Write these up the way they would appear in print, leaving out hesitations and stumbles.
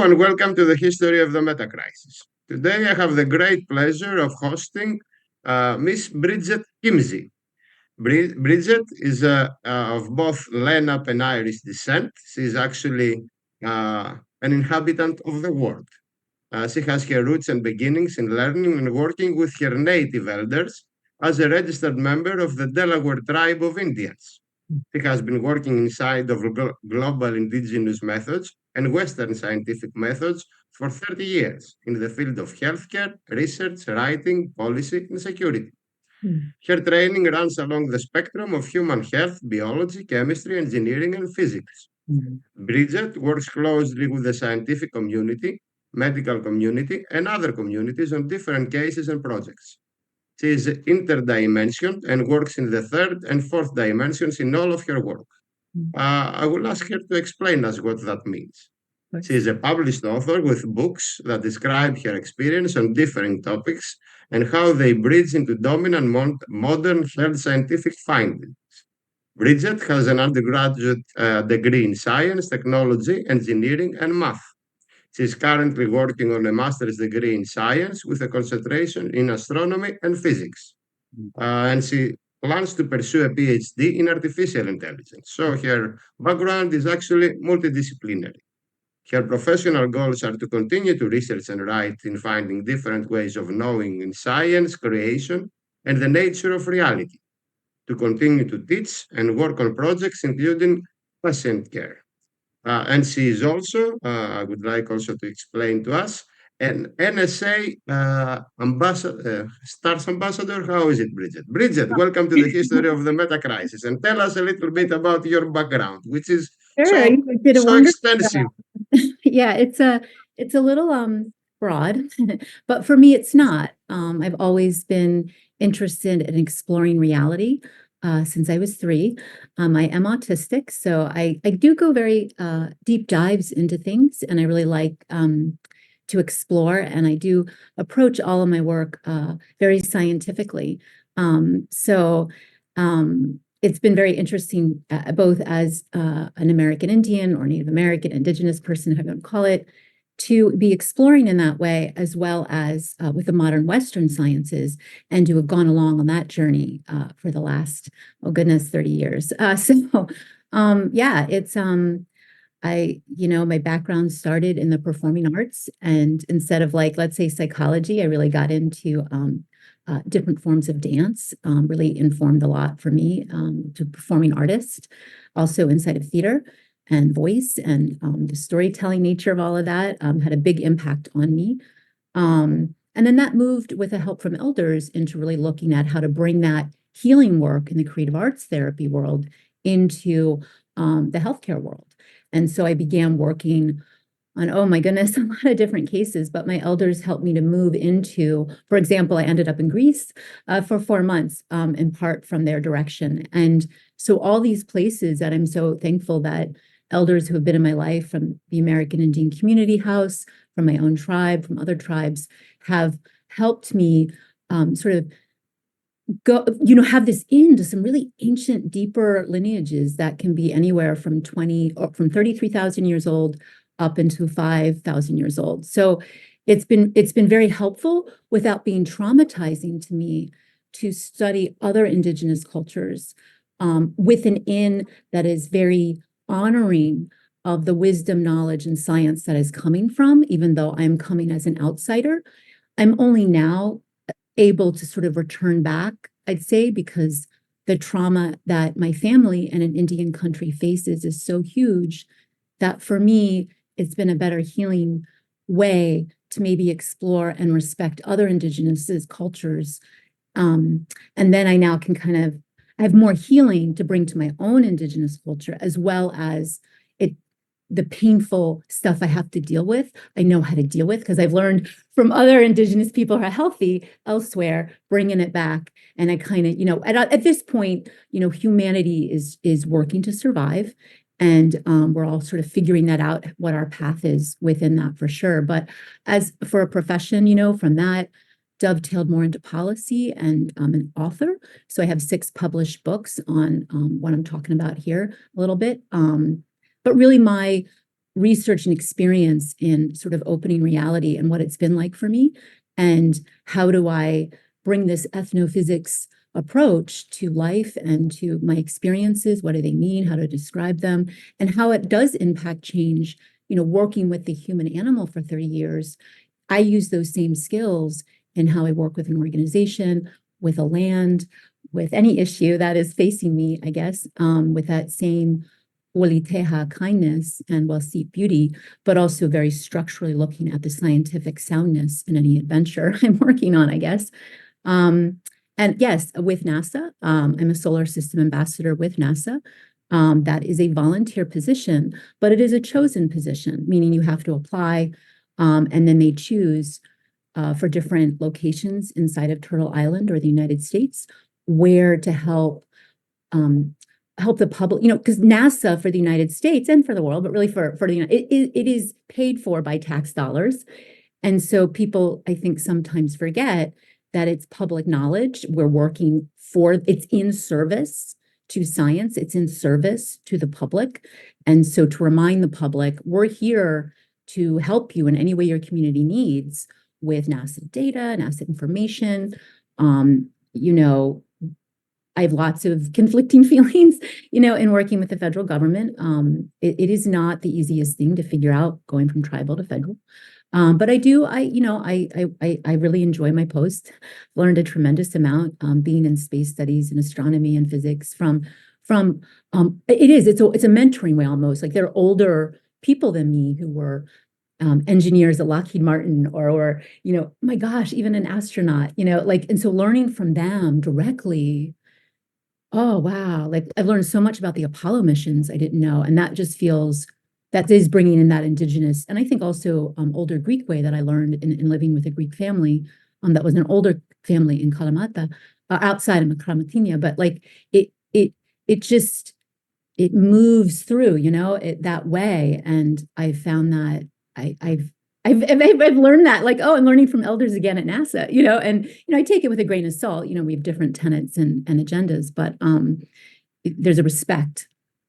and welcome to the History of the Meta Crisis. Today I have the great pleasure of hosting Miss Bridget Kimsey. Bridget is of both Lenape and Irish descent. She is actually an inhabitant of the world. She has her roots and beginnings in learning and working with her native elders as a registered member of the Delaware Tribe of Indians. She has been working inside of global indigenous methods and Western scientific methods for 30 years in the field of healthcare, research, writing, policy, and security. Her training runs along the spectrum of human health, biology, chemistry, engineering, and physics. Bridget works closely with the scientific community, medical community, and other communities on different cases and projects. She is interdimensional and works in the third and fourth dimensions in all of her work. I will ask her to explain us what that means. She is a published author with books that describe her experience on different topics and how they bridge into dominant modern health scientific findings. Bridget has an undergraduate degree in science, technology, engineering, and math. She is currently working on a master's degree in science with a concentration in astronomy and physics. And she plans to pursue a PhD in artificial intelligence. So her background is actually multidisciplinary. Her professional goals are to continue to research and write in finding different ways of knowing in science, creation, and the nature of reality, to continue to teach and work on projects including patient care. And she is also, I would like also to explain to us, an NSA STARS ambassador. How is it, Bridget? Bridget, welcome to the History of the Meta Crisis, and tell us a little bit about your background, which is Sure, you did a so wonderful extensive. Yeah, it's a little broad, but for me it's not. I've always been interested in exploring reality since I was 3. I am autistic, so I do go very deep dives into things, and I really like to explore, and I do approach all of my work very scientifically. So it's been very interesting, both as an American Indian or Native American, Indigenous person, however you want to call it, to be exploring in that way, as well as with the modern Western sciences, and to have gone along on that journey for the last, oh goodness, 30 years. Yeah, it's my background started in the performing arts, and instead of, like, let's say, psychology, I really got into different forms of dance. Really informed a lot for me to performing artist, also inside of theater and voice, and the storytelling nature of all of that had a big impact on me. And then that moved, with the help from elders, into really looking at how to bring that healing work in the creative arts therapy world into the healthcare world. And so I began working on, oh my goodness, a lot of different cases, but my elders helped me to move into, for example, I ended up in Greece for 4 months, in part from their direction. And so all these places that I'm so thankful that elders who have been in my life, from the American Indian Community House, from my own tribe, from other tribes, have helped me sort of go, have this into some really ancient, deeper lineages that can be anywhere from 33,000 years old up into 5,000 years old. So it's been very helpful, without being traumatizing to me, to study other Indigenous cultures with an in that is very honoring of the wisdom, knowledge, and science that is coming from, even though I'm coming as an outsider. I'm only now able to sort of return back, I'd say, because the trauma that my family and an Indian country faces is so huge that for me, it's been a better healing way to maybe explore and respect other Indigenous cultures. And then I now can I have more healing to bring to my own Indigenous culture, as well as the painful stuff I have to deal with. I know how to deal with, because I've learned from other Indigenous people who are healthy elsewhere, bringing it back. And I at this point, humanity is working to survive. And we're all sort of figuring that out, what our path is within that, for sure. But as for a profession, from that, dovetailed more into policy, and an author. So I have 6 published books on what I'm talking about here a little bit. But really, my research and experience in sort of opening reality and what it's been like for me. And how do I bring this ethnophysics approach to life and to my experiences? What do they mean? How to describe them? And how it does impact change, working with the human animal for 30 years. I use those same skills in how I work with an organization, with a land, with any issue that is facing me, I guess, with that same Waliteha kindness and Wellseat beauty, but also very structurally looking at the scientific soundness in any adventure I'm working on, I guess. And yes, with NASA, I'm a solar system ambassador with NASA. That is a volunteer position, but it is a chosen position, meaning you have to apply, and then they choose for different locations inside of Turtle Island or the United States where to help the public, because NASA for the United States and for the world, but really for the it is paid for by tax dollars. And so people, I think, sometimes forget that it's public knowledge. We're working it's in service to science, it's in service to the public. And so to remind the public, we're here to help you in any way your community needs with NASA data, NASA information. I have lots of conflicting feelings, in working with the federal government. It is not the easiest thing to figure out going from tribal to federal. But I really enjoy my post. Learned a tremendous amount being in space studies and astronomy and physics from it's a mentoring way almost. Like they're older people than me who were engineers at Lockheed Martin or my gosh, even an astronaut, and so learning from them directly. Oh, wow. Like I've learned so much about the Apollo missions I didn't know. And that is bringing in that indigenous, and I think also older Greek way that I learned in living with a Greek family that was an older family in Kalamata, outside of Makramatina. But like it moves through, that way. And I found that I've learned that, like, I'm learning from elders again at NASA, and I take it with a grain of salt. We have different tenets and agendas, but there's a respect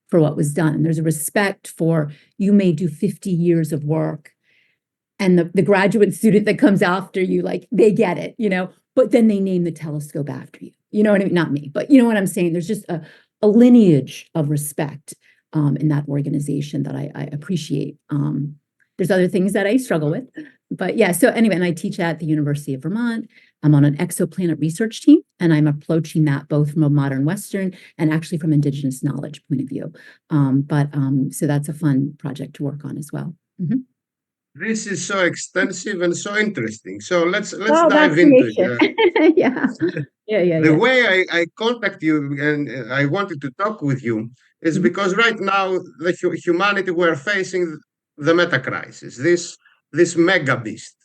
for what was done. There's a respect for, you may do 50 years of work, and the graduate student that comes after you, like, they get it, but then they name the telescope after you. You know what I mean? Not me, but you know what I'm saying? There's just a lineage of respect in that organization that I appreciate. There's other things that I struggle with, but yeah. So anyway, and I teach at the University of Vermont. I'm on an exoplanet research team, and I'm approaching that both from a modern Western and actually from Indigenous knowledge point of view. So that's a fun project to work on as well. Mm-hmm. This is so extensive and so interesting. So let's Oh, dive into it. Yeah. The way I contact you and I wanted to talk with you is because right now the humanity we're facing the meta crisis, this mega beast,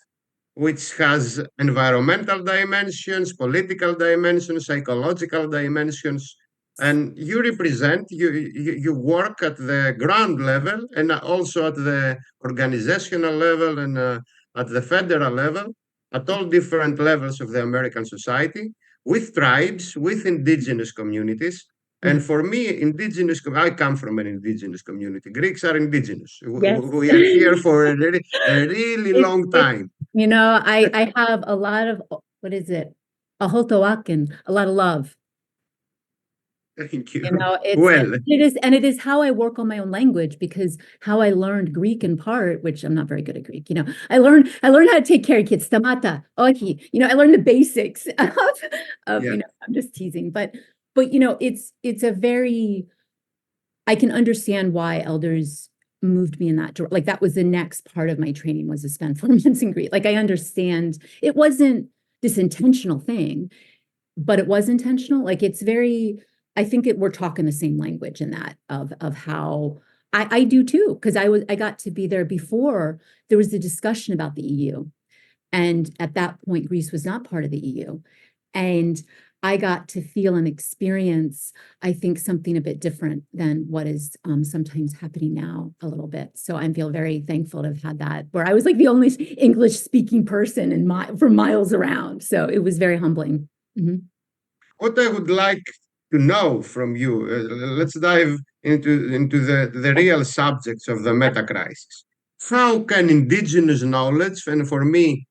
which has environmental dimensions, political dimensions, psychological dimensions, and you work at the ground level and also at the organizational level and at the federal level, at all different levels of the American society, with tribes, with indigenous communities. And for me, I come from an indigenous community. Greeks are indigenous. Yes. We are here for a really long time. I have a lot of, what is it? Ahotoakin, a lot of love. Thank you. It is how I work on my own language, because how I learned Greek in part, which I'm not very good at Greek, I learned how to take care of kids, stamata, oki, I learned the basics of Yeah. I'm just teasing, but it's a very, I can understand why elders moved me in that direction. Like that was the next part of my training, was to spend 4 months in Greek. Like I understand it wasn't this intentional thing, but it was intentional. Like it's very, I think we're talking the same language in that of how I do too, because I got to be there before there was the discussion about the EU. And at that point, Greece was not part of the EU. And I got to feel and experience, I think, something a bit different than what is sometimes happening now a little bit. So I feel very thankful to have had that, where I was like the only English speaking person for miles around. So it was very humbling. Mm-hmm. What I would like to know from you, let's dive into the real subjects of the meta crisis. How can indigenous knowledge, and for me,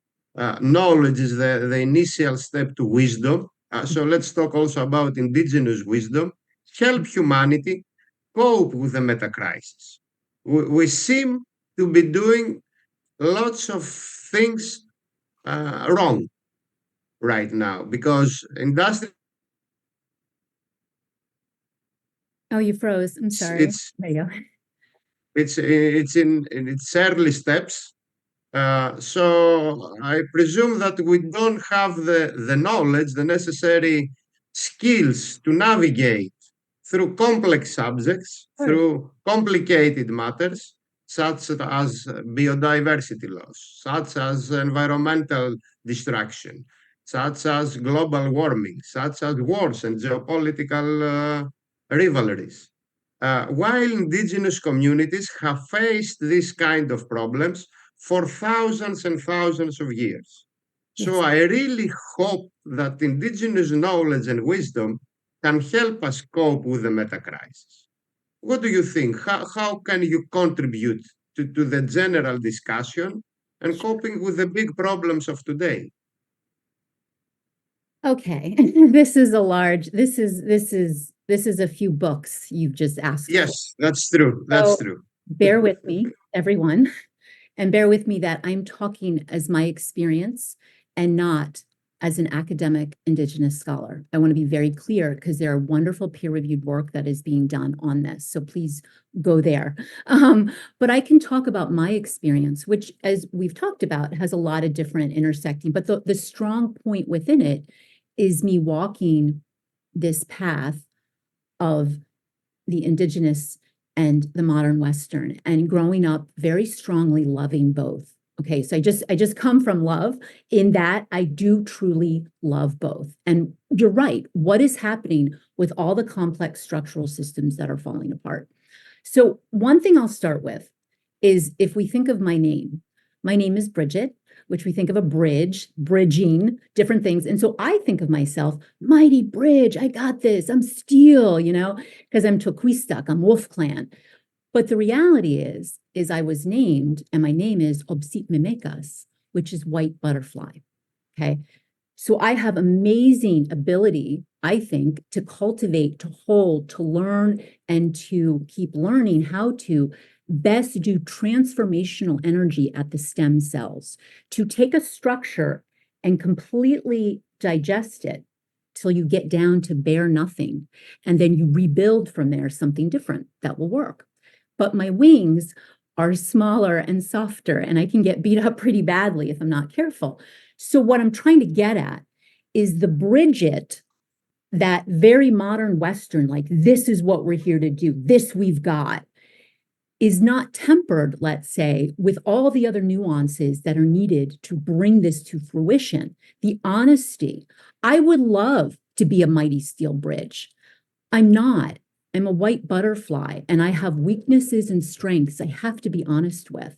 knowledge is the initial step to wisdom. So let's talk also about indigenous wisdom, help humanity cope with the meta crisis. We seem to be doing lots of things wrong right now because industry Oh, you froze. I'm sorry. it's There you go. it's in its early steps. So I presume that we don't have the knowledge, the necessary skills to navigate through complex subjects, Of course. through complicated matters, such as biodiversity loss, such as environmental destruction, such as global warming, such as wars and geopolitical rivalries. While indigenous communities have faced these kind of problems for thousands and thousands of years. So Yes. I really hope that indigenous knowledge and wisdom can help us cope with the meta crisis. What do you think? How can you contribute to the general discussion and coping with the big problems of today? Okay. This is a few books you've just asked for. Yes, that's true. That's So true. bear with me, everyone, and bear with me that I'm talking as my experience and not as an academic Indigenous scholar. I want to be very clear because there are wonderful peer-reviewed work that is being done on this. So please go there. But I can talk about my experience, which, as we've talked about, has a lot of different intersecting. But the strong point within it is me walking this path of the Indigenous and the modern Western, and growing up very strongly loving both. Okay, so I just come from love in that I do truly love both. And you're right, what is happening with all the complex structural systems that are falling apart? So one thing I'll start with is if we think of my name is Bridget, which we think of a bridge, bridging different things. And so I think of myself, mighty bridge, I got this, I'm steel, because I'm Toquistak, I'm Wolf Clan. But the reality is I was named, and my name is Obsit Mimekas, which is white butterfly. Okay. So I have amazing ability, I think, to cultivate, to hold, to learn, and to keep learning how to best do transformational energy at the stem cells, to take a structure and completely digest it till you get down to bare nothing. And then you rebuild from there something different that will work. But my wings are smaller and softer, and I can get beat up pretty badly if I'm not careful. So what I'm trying to get at is the Bridget, that very modern Western, like, this is what we're here to do, this we've got, is not tempered, let's say, with all the other nuances that are needed to bring this to fruition. The honesty. I would love to be a mighty steel bridge. I'm not. I'm a white butterfly, and I have weaknesses and strengths I have to be honest with.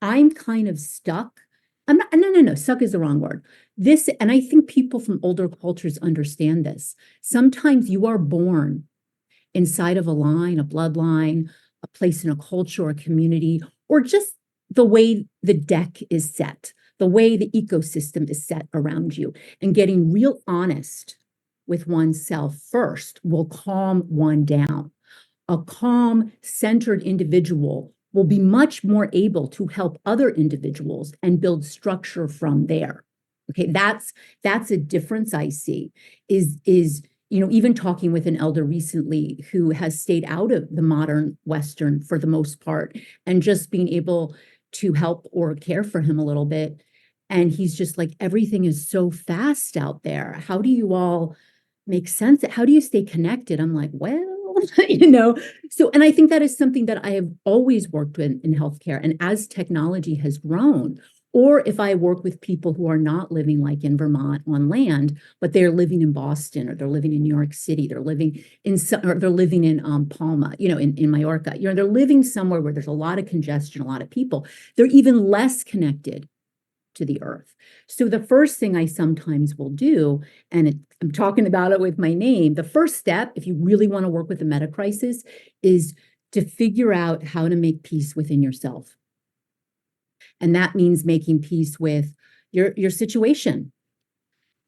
I'm kind of stuck. I'm not, no, stuck is the wrong word. This, and I think people from older cultures understand this. Sometimes you are born inside of a line, a bloodline, a place in a culture or a community, or just the way the deck is set, the way the ecosystem is set around you, and getting real honest with oneself first will calm one down. A calm, centered individual will be much more able to help other individuals and build structure from there. Okay, that's a difference I see. Is even talking with an elder recently who has stayed out of the modern Western for the most part, and just being able to help or care for him a little bit. And he's just like, everything is so fast out there. How do you all make sense? How do you stay connected? I'm like, well, so, and I think that is something that I have always worked with in healthcare. And as technology has grown, or if I work with people who are not living like in Vermont on land, but they're living in Boston, or they're living in New York City, they're living in or they're living in Palma, in Mallorca, they're living somewhere where there's a lot of congestion, a lot of people. They're even less connected to the earth. So the first thing I sometimes will do, and I'm talking about it with my name, the first step, if you really want to work with the meta crisis, is to figure out how to make peace within yourself. And that means making peace with your situation.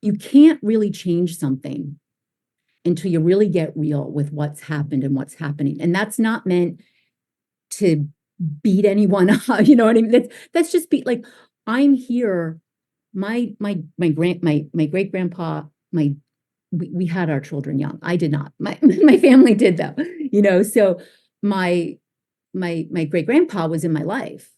You can't really change something until you really get real with what's happened and what's happening. And that's not meant to beat anyone up, you know what I mean? That's just be like, I'm here. My great grandpa, we had our children young. I did not. My family did though, you know. So my great grandpa was in my life,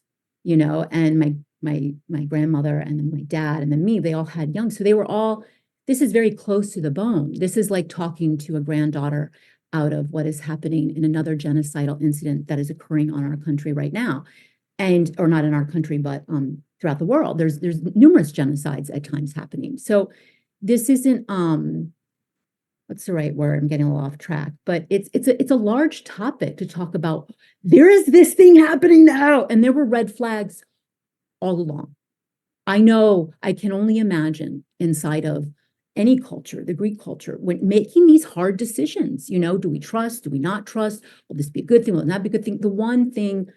you know, and my grandmother and then my dad and then me, they all had young. So they were all, this is very close to the bone. This is like talking to a granddaughter out of what is happening in another genocidal incident that is occurring on our country right now. And, or not in our country, but throughout the world. There's numerous genocides at times happening. So this isn't, what's the right word? I'm getting a little off track, but it's a large topic to talk about. There is this thing happening now, and there were red flags all along. I know, I can only imagine inside of any culture, the Greek culture, when making these hard decisions, you know, do we trust? Do we not trust? Will this be a good thing? Will it not be a good thing? The one thing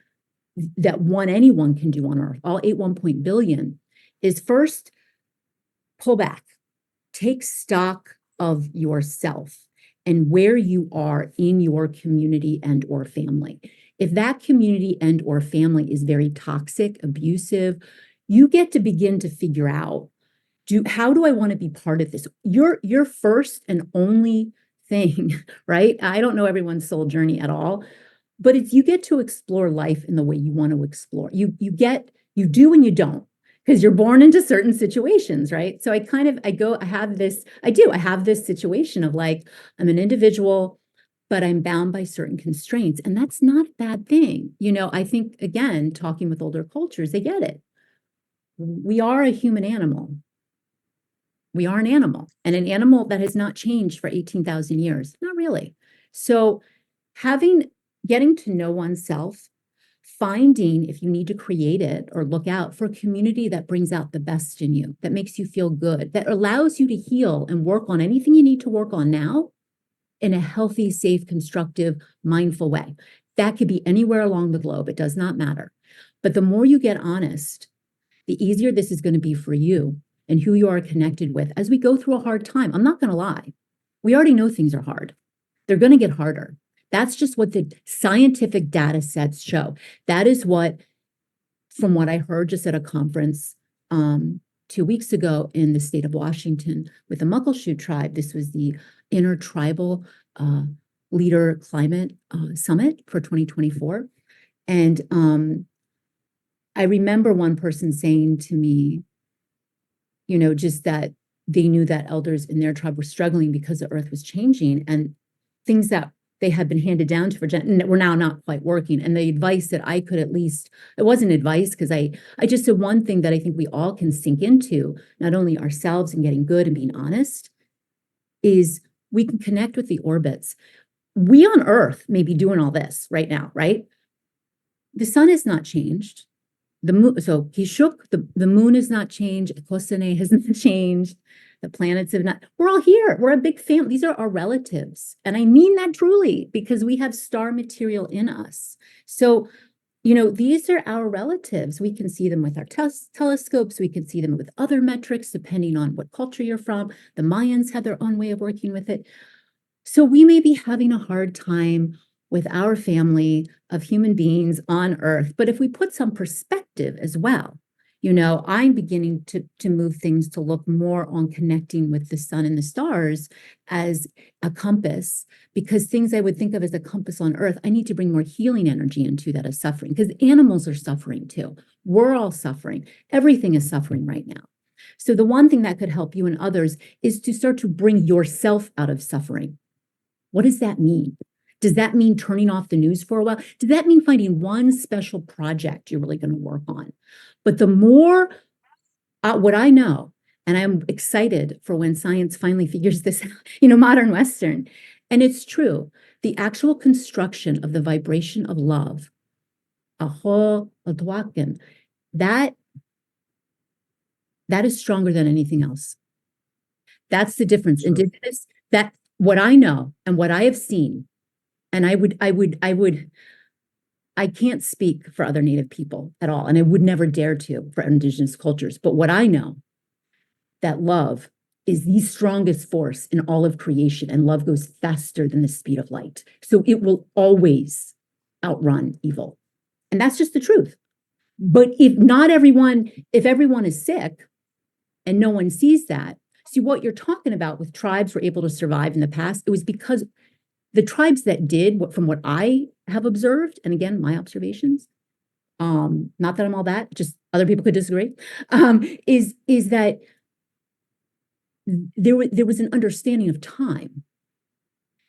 that anyone can do on earth, all 8.1 billion, is first pull back, take stock of yourself and where you are in your community and or family. If that community and or family is very toxic, abusive, you get to begin to figure out, how do I want to be part of this? Your first and only thing, right? I don't know everyone's soul journey at all, but it's, you get to explore life in the way you want to explore. You do and you don't, because you're born into certain situations, right? So I have this situation of like, I'm an individual, but I'm bound by certain constraints. And that's not a bad thing. You know, I think, again, talking with older cultures, they get it. We are a human animal. We are an animal, and an animal that has not changed for 18,000 years. Not really. So getting to know oneself, finding if you need to create it or look out for a community that brings out the best in you, that makes you feel good, that allows you to heal and work on anything you need to work on now in a healthy, safe, constructive, mindful way. That could be anywhere along the globe. It does not matter. But the more you get honest, the easier this is going to be for you and who you are connected with as we go through a hard time. I'm not going to lie. We already know things are hard. They're going to get harder. That's just what the scientific data sets show. That is what, from what I heard just at a conference 2 weeks ago in the state of Washington with the Muckleshoot tribe. This was the Intertribal Leader Climate Summit for 2024. And I remember one person saying to me, you know, just that they knew that elders in their tribe were struggling because the earth was changing and things that they had been handed down to and were now not quite working. And the advice that I could at least, it wasn't advice, because I just said one thing that I think we all can sink into, not only ourselves and getting good and being honest, is we can connect with the orbits. We on Earth may be doing all this right now, right? The sun has not changed. The moon, so Kishuk, the moon has not changed. Ekosene has not changed. The planets have not. We're all here. We're a big family. These are our relatives. And I mean that truly, because we have star material in us. So, you know, these are our relatives. We can see them with our telescopes. We can see them with other metrics, depending on what culture you're from. The Mayans had their own way of working with it. So we may be having a hard time with our family of human beings on Earth. But if we put some perspective as well, you know, I'm beginning to move things to look more on connecting with the sun and the stars as a compass, because things I would think of as a compass on Earth, I need to bring more healing energy into that of suffering, because animals are suffering too. We're all suffering. Everything is suffering right now. So the one thing that could help you and others is to start to bring yourself out of suffering. What does that mean? Does that mean turning off the news for a while? Does that mean finding one special project you're really going to work on? But the more, what I know, and I'm excited for when science finally figures this out, you know, modern Western, and it's true, the actual construction of the vibration of love, aho adwaken, that That is stronger than anything else. That's the difference. So, Indigenous, that what I know and what I have seen, and I can't speak for other Native people at all, and I would never dare to for Indigenous cultures. But what I know, that love is the strongest force in all of creation, and love goes faster than the speed of light. So it will always outrun evil. And that's just the truth. But if everyone is sick and no one sees that, see what you're talking about with tribes were able to survive in the past, it was because the tribes that did, from what I have observed, and again, my observations, not that I'm all that, just other people could disagree, is that there was an understanding of time.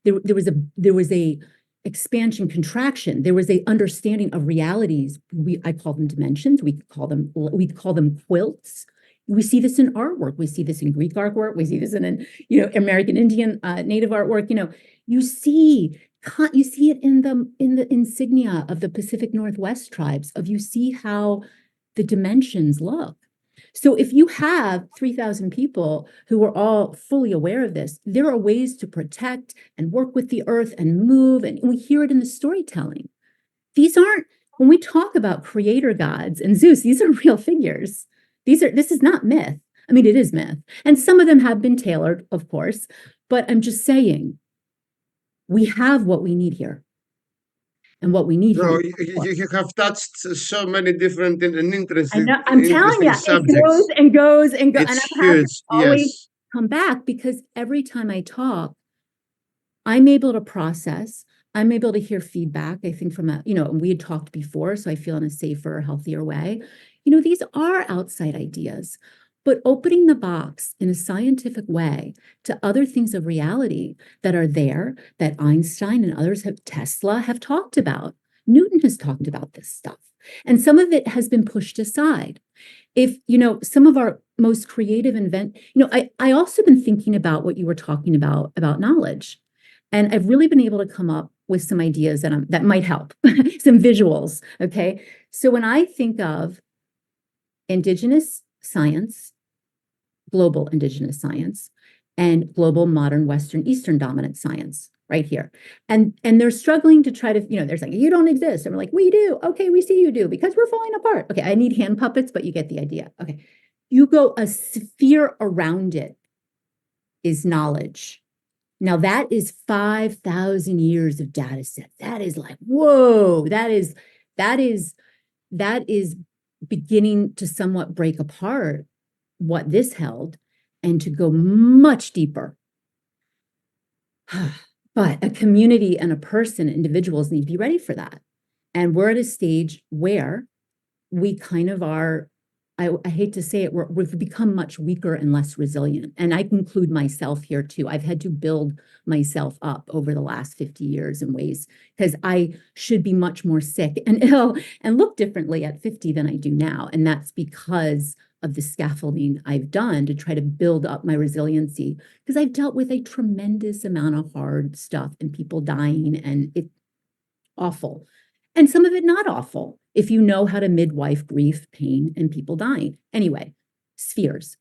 There was a expansion, contraction. There was a understanding of realities. I call them dimensions. We call them quilts. We see this in artwork. We see this in Greek artwork. We see this in American Indian Native artwork. You see it in the insignia of the Pacific Northwest tribes. You see how the dimensions look. So if you have 3,000 people who are all fully aware of this, there are ways to protect and work with the earth and move, and we hear it in the storytelling. When we talk about creator gods and Zeus, these are real figures. This is not myth. I mean, it is myth. And some of them have been tailored, of course, but I'm just saying, we have what we need here. And what we need no, here. you have touched so many different and I'm telling you, interesting it goes subjects. and goes and goes. And It's I've had to huge. always Yes. come back, because every time I talk, I'm able to process. I'm able to hear feedback, I think, from and we had talked before, so I feel in a safer, healthier way. These are outside ideas, but opening the box in a scientific way to other things of reality that are there, that Einstein and others Tesla have talked about. Newton has talked about this stuff. And some of it has been pushed aside. If, some of our most creative I also been thinking about what you were talking about knowledge. And I've really been able to come up with some ideas that might help, some visuals, okay? So when I think of Indigenous science, global Indigenous science, and global modern Western Eastern dominant science, right here. And they're struggling to try to, they're saying, you don't exist. And we're like, we do. Okay, we see you do, because we're falling apart. Okay, I need hand puppets, but you get the idea. Okay, you go a sphere around it is knowledge. Now that is 5,000 years of data set. That is like, whoa, that is beginning to somewhat break apart what this held and to go much deeper. But a community and a person, individuals need to be ready for that. And we're at a stage where we kind of are, I hate to say it, we've become much weaker and less resilient. And I include myself here too. I've had to build myself up over the last 50 years in ways, because I should be much more sick and ill and look differently at 50 than I do now. And that's because of the scaffolding I've done to try to build up my resiliency, because I've dealt with a tremendous amount of hard stuff and people dying, and it's awful. And some of it not awful, if you know how to midwife grief, pain, and people dying. Anyway, spheres,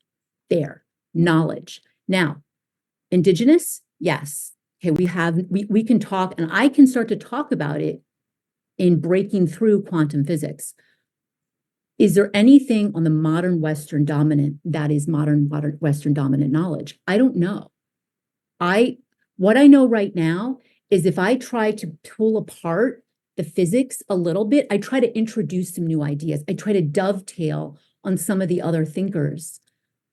there, knowledge. Now, Indigenous, yes. Okay, we can talk, and I can start to talk about it in breaking through quantum physics. Is there anything on the modern Western dominant that is modern Western dominant knowledge? I don't know. What I know right now is if I try to pull apart the physics a little bit, I try to introduce some new ideas. I try to dovetail on some of the other thinkers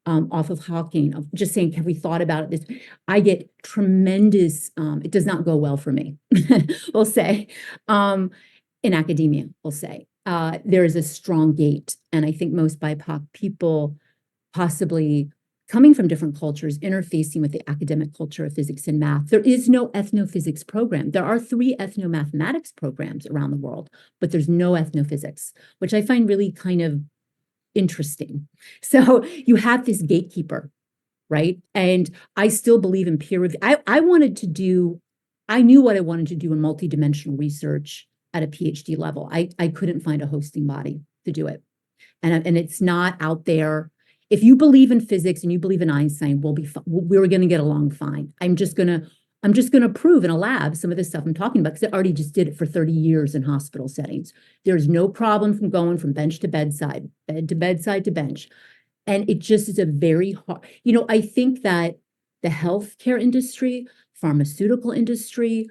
off of Hawking, of just saying, have we thought about this? I get tremendous, it does not go well for me, we'll say, in academia, we'll say. There is a strong gate, and I think most BIPOC people, possibly coming from different cultures, interfacing with the academic culture of physics and math. There is no ethnophysics program. There are 3 ethnomathematics programs around the world, but there's no ethnophysics, which I find really kind of interesting. So you have this gatekeeper, right? And I still believe in peer review. I knew what I wanted to do in multidimensional research at a PhD level. I couldn't find a hosting body to do it. And it's not out there. If you believe in physics and you believe in Einstein, we're going to get along fine. I'm just going to prove in a lab some of this stuff I'm talking about because I already just did it for 30 years in hospital settings. There's no problem from going from bench to bedside, bed to bedside to bench. And it just is a very hard, I think that the healthcare industry, pharmaceutical industry,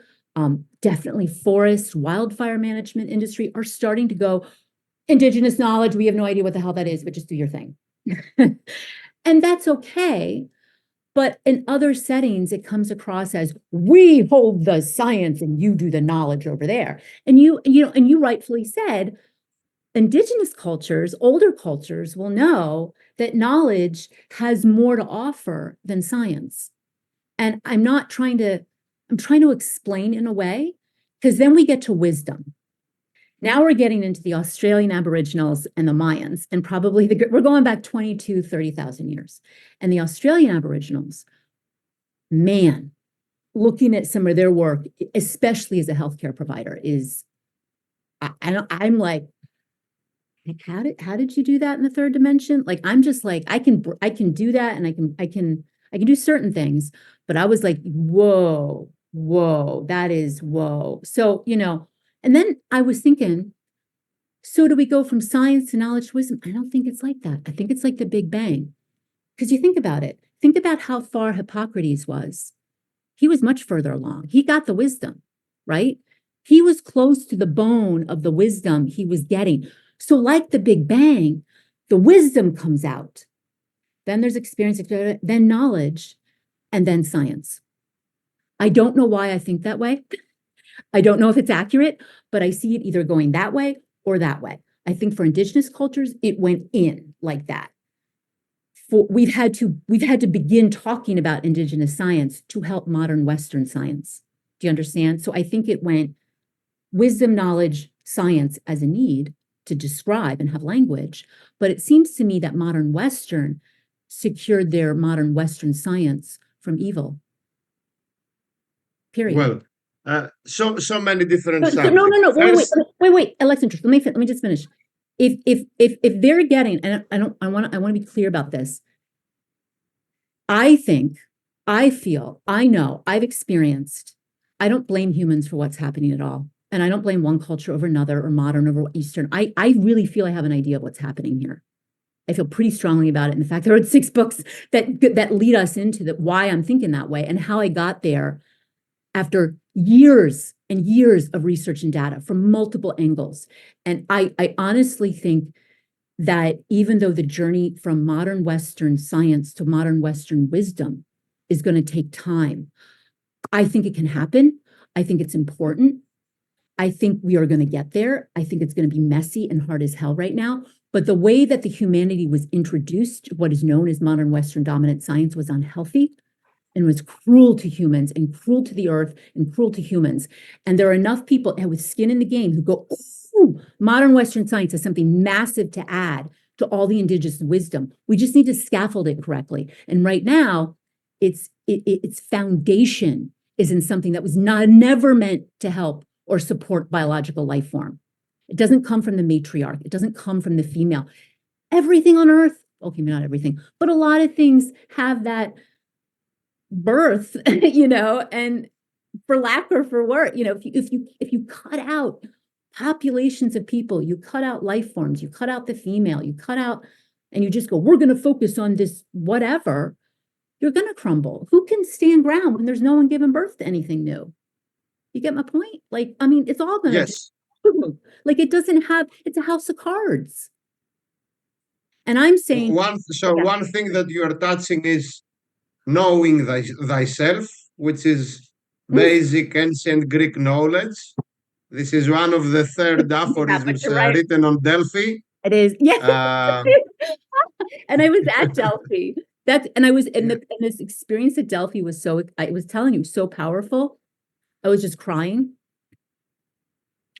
definitely forest, wildfire management industry are starting to go, Indigenous knowledge, we have no idea what the hell that is, but just do your thing. And that's okay. But in other settings, it comes across as we hold the science and you do the knowledge over there. And you rightfully said, Indigenous cultures, older cultures will know that knowledge has more to offer than science. And I'm trying to explain in a way, because then we get to wisdom. Now we're getting into the Australian Aboriginals and the Mayans, and probably we're going back 30,000 years. And the Australian Aboriginals, man, looking at some of their work, especially as a healthcare provider, I'm like, how did you do that in the third dimension? Like, I'm just like, I can do that, and I can do certain things, but I was like, whoa, that is whoa. So, and then I was thinking, so do we go from science to knowledge to wisdom? I don't think it's like that. I think it's like the Big Bang. Because you think about it. Think about how far Hippocrates was. He was much further along. He got the wisdom, right? He was close to the bone of the wisdom he was getting. So like the Big Bang, the wisdom comes out. Then there's experience, then knowledge, and then science. I don't know why I think that way. I don't know if it's accurate, but I see it either going that way or that way. I think for Indigenous cultures, it went in like that. We've had to begin talking about Indigenous science to help modern Western science. Do you understand? So I think it went wisdom, knowledge, science as a need to describe and have language. But it seems to me that modern Western secured their modern Western science from evil. Period. Well, so many different subjects. No. Wait, Alexandros, let me just finish. If they're getting, and I want to be clear about this. I know, I've experienced, I don't blame humans for what's happening at all. And I don't blame one culture over another or modern over Eastern. I really feel I have an idea of what's happening here. I feel pretty strongly about it. And the fact there are 6 books that lead us into why I'm thinking that way and how I got there after years and years of research and data from multiple angles. And I honestly think that even though the journey from modern Western science to modern Western wisdom is going to take time, I think it can happen. I think it's important. I think we are going to get there. I think it's going to be messy and hard as hell right now. But the way that the humanity was introduced, what is known as modern Western dominant science, was unhealthy and was cruel to humans and cruel to the earth and cruel to humans. And there are enough people with skin in the game who go, ooh, modern Western science has something massive to add to all the Indigenous wisdom. We just need to scaffold it correctly. And right now, its foundation is in something that was never meant to help or support biological life form. It doesn't come from the matriarch. It doesn't come from the female. Everything on earth, okay, not everything, but a lot of things have that birth, and for lack or for word, if you cut out populations of people, you cut out life forms, you cut out the female, you cut out, and you just go, we're going to focus on this whatever, you're going to crumble. Who can stand ground when there's no one giving birth to anything new? You get my point? Like, I mean, it's all going to yes. Like, it's a house of cards. And I'm saying one thing that you are touching is knowing thyself, which is basic ancient Greek knowledge. This is one of the third aphorisms written on Delphi. It is, yeah. And I was at Delphi. And this experience at Delphi was I was telling you, so powerful. I was just crying.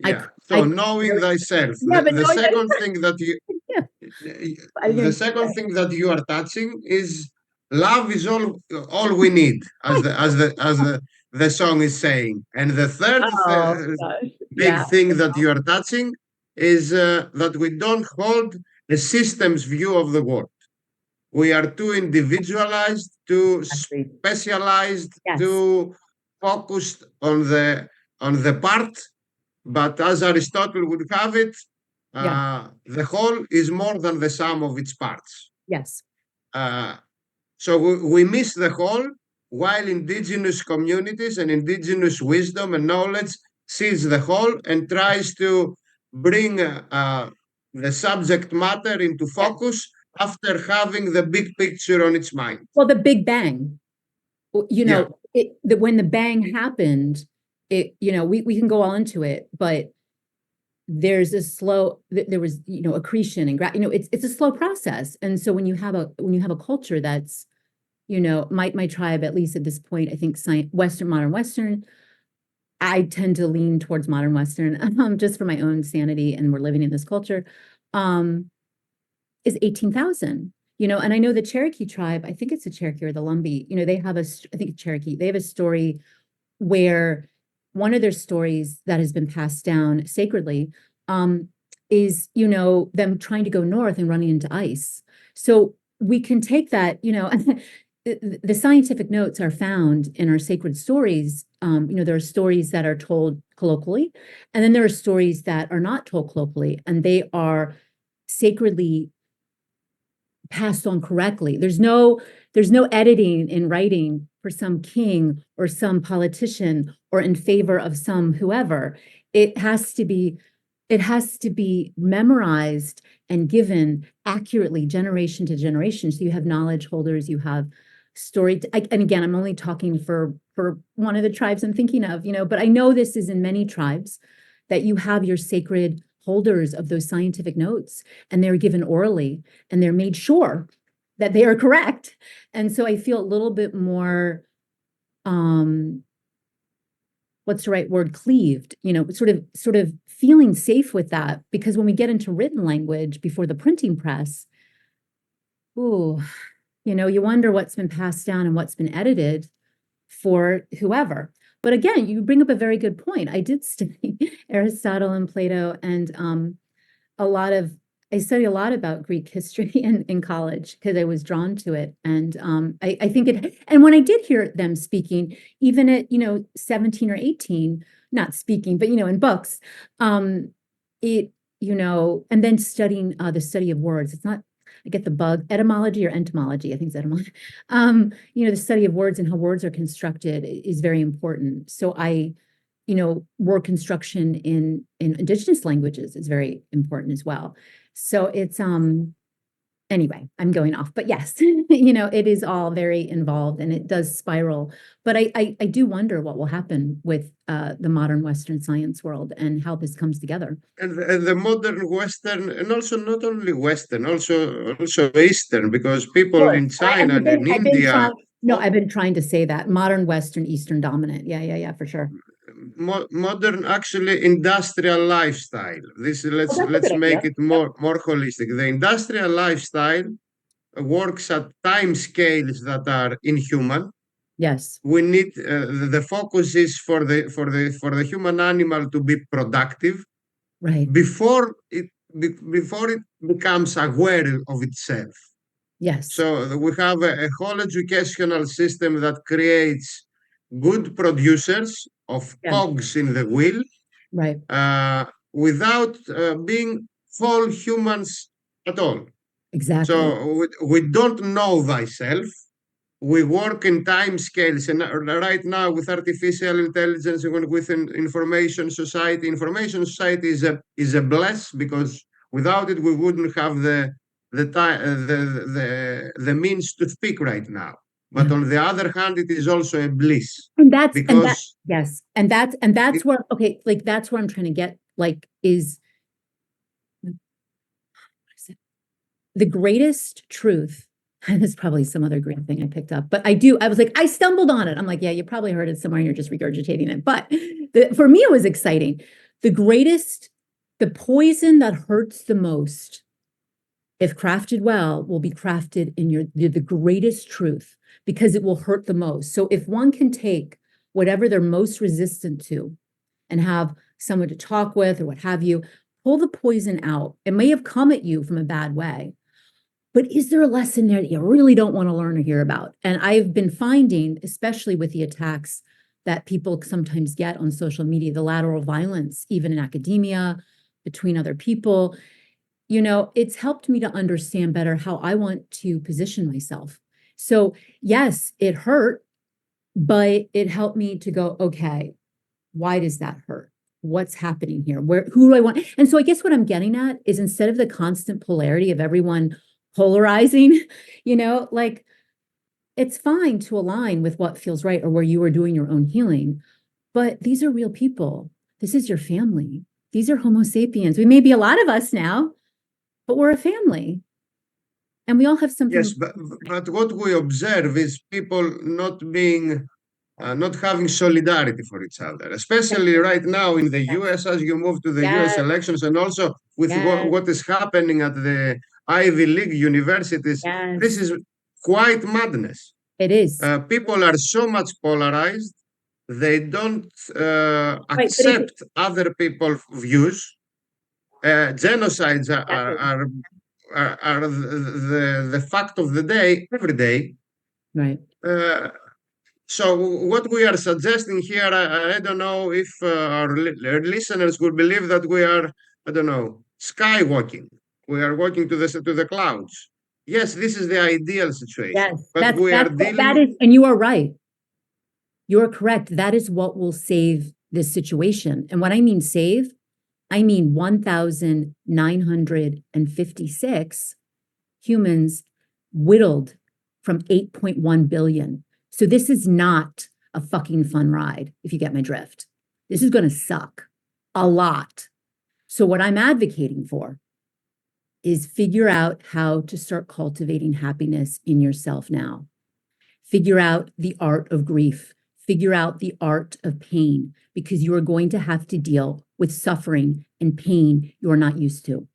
Yeah. Knowing thyself. Yeah, the second thing that you the second thing that you are touching is love is all we need, as the song is saying. And the third big thing that you are touching is that we don't hold a systems view of the world. We are too individualized, too Agreed. specialized, Yes. too focused on the part. But as Aristotle would have it, Yeah. the whole is more than the sum of its parts. Yes. Uh, so we miss the whole, while indigenous communities and indigenous wisdom and knowledge sees the whole and tries to bring the subject matter into Yeah. focus after having the big picture on its mind. Well, the Big Bang, Yeah. when the bang happened, we can go all into it, but there's a there was, accretion and it's a slow process. And so when you have a culture that's, my tribe, at least at this point, I think modern Western, I tend to lean towards modern Western, just for my own sanity, and we're living in this culture, is 18,000. And I know the Cherokee tribe, I think it's the Cherokee or the Lumbee, they have I think it's Cherokee, they have a story where one of their stories that has been passed down sacredly, is, them trying to go north and running into ice. So we can take that, the scientific notes are found in our sacred stories. There are stories that are told colloquially, and then there are stories that are not told colloquially, and they are sacredly passed on correctly. There's no editing in writing for some king or some politician or in favor of some whoever. It has to be memorized and given accurately generation to generation. So you have knowledge holders, you have and again, I'm only talking for one of the tribes I'm thinking of, but I know this is in many tribes, that you have your sacred holders of those scientific notes, and they're given orally, and they're made sure that they are correct. And so I feel a little bit more, what's the right word, cleaved, sort of feeling safe with that, because when we get into written language before the printing press, ooh, you wonder what's been passed down and what's been edited for whoever. But again, you bring up a very good point. I did study Aristotle and Plato, and I studied a lot about Greek history in college because I was drawn to it. And I think and when I did hear them speaking, even at, 17 or 18, not speaking, but, in books, it, and then studying the study of words. It's not, I get the bug, etymology or entomology, I think it's etymology. The study of words and how words are constructed is very important. So word construction in indigenous languages is very important as well. So it's anyway, I'm going off, but yes, it is all very involved, and it does spiral. But I do wonder what will happen with the modern Western science world and how this comes together. And the modern Western, and also not only Western, also Eastern, because people Sure. in China and in I've been India, trying, no, I've been trying to say that modern Western, Eastern dominant. Yeah, for sure. modern actually industrial lifestyle. This Oh, let's that's a let's good make idea. it Yep. more holistic. The industrial lifestyle works at time scales that are inhuman. Yes. We need the focus is for the human animal to be productive Right. before before it becomes aware of itself. Yes. So we have a whole educational system that creates good producers of Yeah. cogs in the wheel Right. uh, without being full humans at all. Exactly. So we don't know thyself. We work in time scales, and right now with artificial intelligence and with information society is a bless, because without it we wouldn't have the time the means to speak right now. But Yeah. on the other hand, it is also a bliss, And that, because yes. And that's it, where, okay, like that's where I'm trying to get, like, is the greatest truth. And there's probably some other great thing I picked up, but I was like, I stumbled on it. I'm like, yeah, you probably heard it somewhere and you're just regurgitating it. But for me, it was exciting. The poison that hurts the most, if crafted well, will be crafted in the greatest truth, because it will hurt the most. So if one can take whatever they're most resistant to and have someone to talk with or what have you, pull the poison out. It may have come at you from a bad way, but is there a lesson there that you really don't want to learn or hear about? And I've been finding, especially with the attacks that people sometimes get on social media, the lateral violence, even in academia, between other people, it's helped me to understand better how I want to position myself. So yes, it hurt, but it helped me to go, okay, why does that hurt? What's happening here? Who do I want? And so I guess what I'm getting at is, instead of the constant polarity of everyone polarizing, like, it's fine to align with what feels right or where you are doing your own healing, but these are real people. This is your family. These are Homo sapiens. We may be a lot of us now, but we're a family and we all have Yes, something. but what we observe is people not having solidarity for each other, especially right now in the Yes, US, as you move to the US yes, elections, and also with yes, what is happening at the Ivy League universities. This yes. is quite madness. It is. People are so much polarized, they don't Right, but it's accept other people's views. Genocides exactly are the fact of the day every day. right. Uh, so what we are suggesting here, I don't know if our listeners would believe that we are, I don't know, skywalking. We are walking to the clouds. Yes, this is the ideal situation, Yes, but we are that dealing. is, and you are right. You are correct. That is what will save this situation. And when I mean save, I mean 1,956 humans whittled from 8.1 billion. So this is not a fucking fun ride, if you get my drift. This is going to suck a lot. So what I'm advocating for is figure out how to start cultivating happiness in yourself now. Figure out the art of grief. Figure out the art of pain, because you are going to have to deal with suffering and pain you're not used to.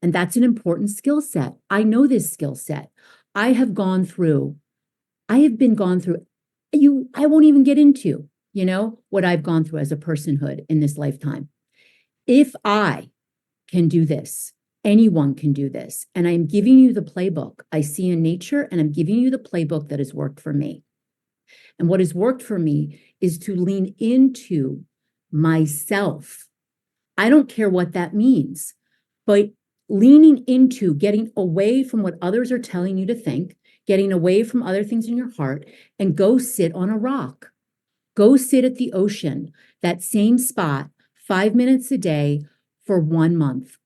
And that's an important skill set. I know this skill set. I have gone through, I have been gone through, I won't even get into, what I've gone through as a personhood in this lifetime. If I can do this, anyone can do this. And I'm giving you the playbook I see in nature, and I'm giving you the playbook that has worked for me. And what has worked for me is to lean into myself. I don't care what that means, but leaning into getting away from what others are telling you to think, getting away from other things in your heart, and go sit on a rock. Go sit at the ocean, that same spot, 5 minutes a day for 1 month,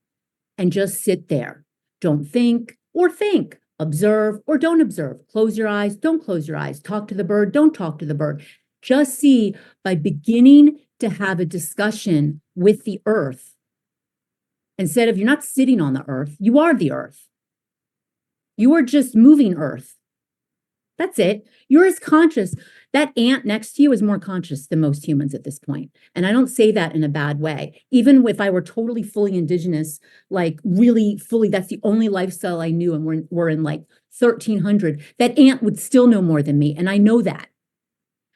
and just sit there. Don't think or think. Observe or don't observe. Close your eyes, don't close your eyes. Talk to the bird, don't talk to the bird. Just see, by beginning to have a discussion with the earth, instead of, you're not sitting on the earth, you are the earth. You are just moving earth. That's it. You're as conscious. That ant next to you is more conscious than most humans at this point. And I don't say that in a bad way. Even if I were totally fully indigenous, like really fully, that's the only lifestyle I knew, and we're in like 1300, that ant would still know more than me. And I know that.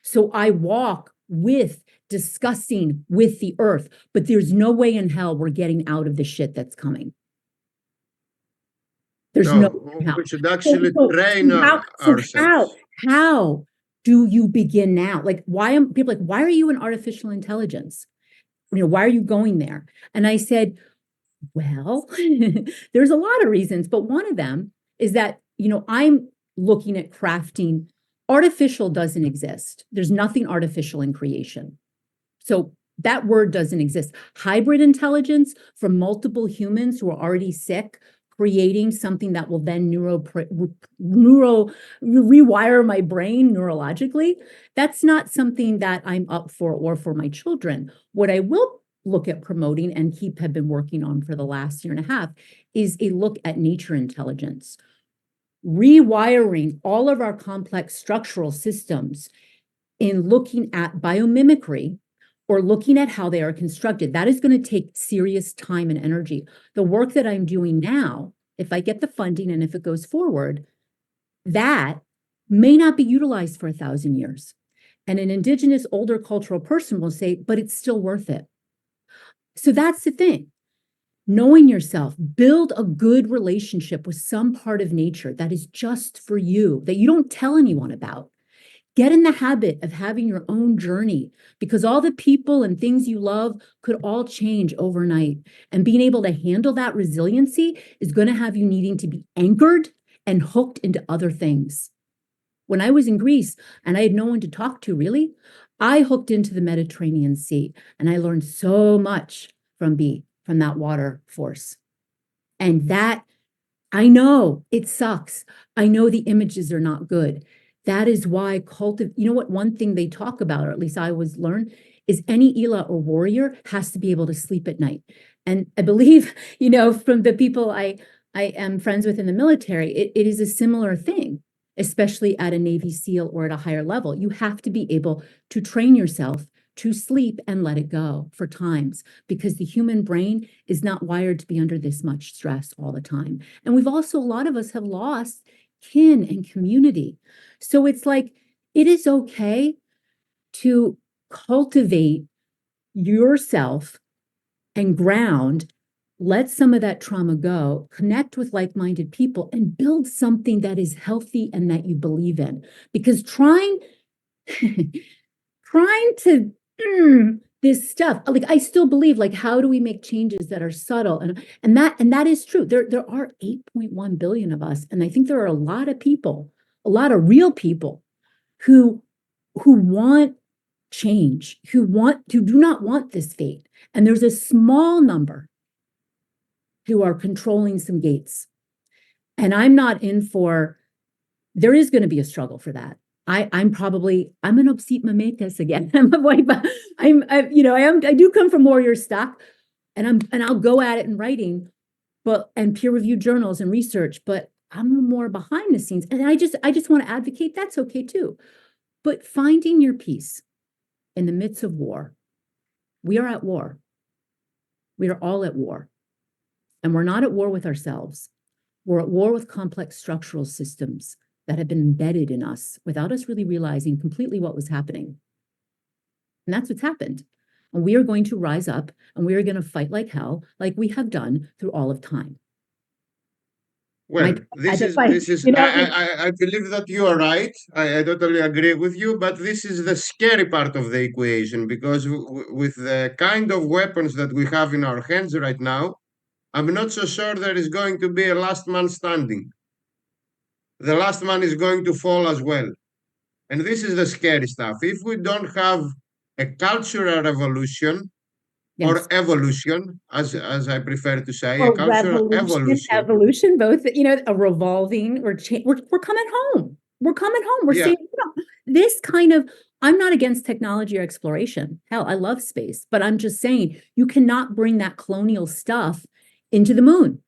So I walk with, discussing with the earth, but there's no way in hell we're getting out of the shit that's coming. There's no No, how. we should actually train So ourselves. how do you begin now? Like, why am people like, why are you in artificial intelligence? Why are you going there? And I said, well, there's a lot of reasons, but one of them is that, I'm looking at crafting. Artificial doesn't exist. There's nothing artificial in creation. So that word doesn't exist. Hybrid intelligence from multiple humans who are already sick, creating something that will then rewire my brain neurologically. That's not something that I'm up for, or for my children. What I will look at promoting and have been working on for the last year and a half is a look at nature intelligence, rewiring all of our complex structural systems in looking at biomimicry, or looking at how they are constructed. That is going to take serious time and energy. The work that I'm doing now, if I get the funding and if it goes forward, that may not be utilized for 1,000 years. And an indigenous older cultural person will say, but it's still worth it. So that's the thing. knowing yourself, build a good relationship with some part of nature that is just for you, that you don't tell anyone about. Get in the habit of having your own journey, because all the people and things you love could all change overnight. And being able to handle that resiliency is going to have you needing to be anchored and hooked into other things. When I was in Greece and I had no one to talk to, really, I hooked into the Mediterranean Sea and I learned so much from that water force. And that, I know it sucks. I know the images are not good. That is why you know what, one thing they talk about, or at least I was learned, is any Ela or warrior has to be able to sleep at night. And I believe, from the people I am friends with in the military, it is a similar thing, especially at a Navy SEAL or at a higher level. You have to be able to train yourself to sleep and let it go for times, because the human brain is not wired to be under this much stress all the time. And a lot of us have lost kin and community. So it's like, it is okay to cultivate yourself and ground, let some of that trauma go, connect with like-minded people, and build something that is healthy and that you believe in. Because trying to this stuff, like, I still believe, like, how do we make changes that are subtle? And that is true. There are 8.1 billion of us, and I think there are a lot of people, a lot of real people who want change, who do not want this fate. And there's a small number who are controlling some gates. And I'm not in for, there is going to be a struggle for that. I'm an obsete mametas again. I do come from warrior stock, and I'll go at it in writing, and peer reviewed journals and research, but I'm more behind the scenes. And I just want to advocate, that's okay too. But finding your peace in the midst of war. We are at war. We are all at war. And we're not at war with ourselves. We're at war with complex structural systems that have been embedded in us without us really realizing completely what was happening. And that's what's happened. And we are going to rise up and we are going to fight like hell, like we have done through all of time. Well, I believe that you are right. I totally agree with you, but this is the scary part of the equation, because with the kind of weapons that we have in our hands right now, I'm not so sure there is going to be a last man standing. The last man is going to fall as well. And this is the scary stuff. If we don't have a cultural revolution, Yes. or evolution, as I prefer to say, a Or cultural evolution. evolution, both, a revolving or change. We're coming home. We're coming home. We're Yeah, saying, this kind of, I'm not against technology or exploration. Hell, I love space, but I'm just saying you cannot bring that colonial stuff into the moon.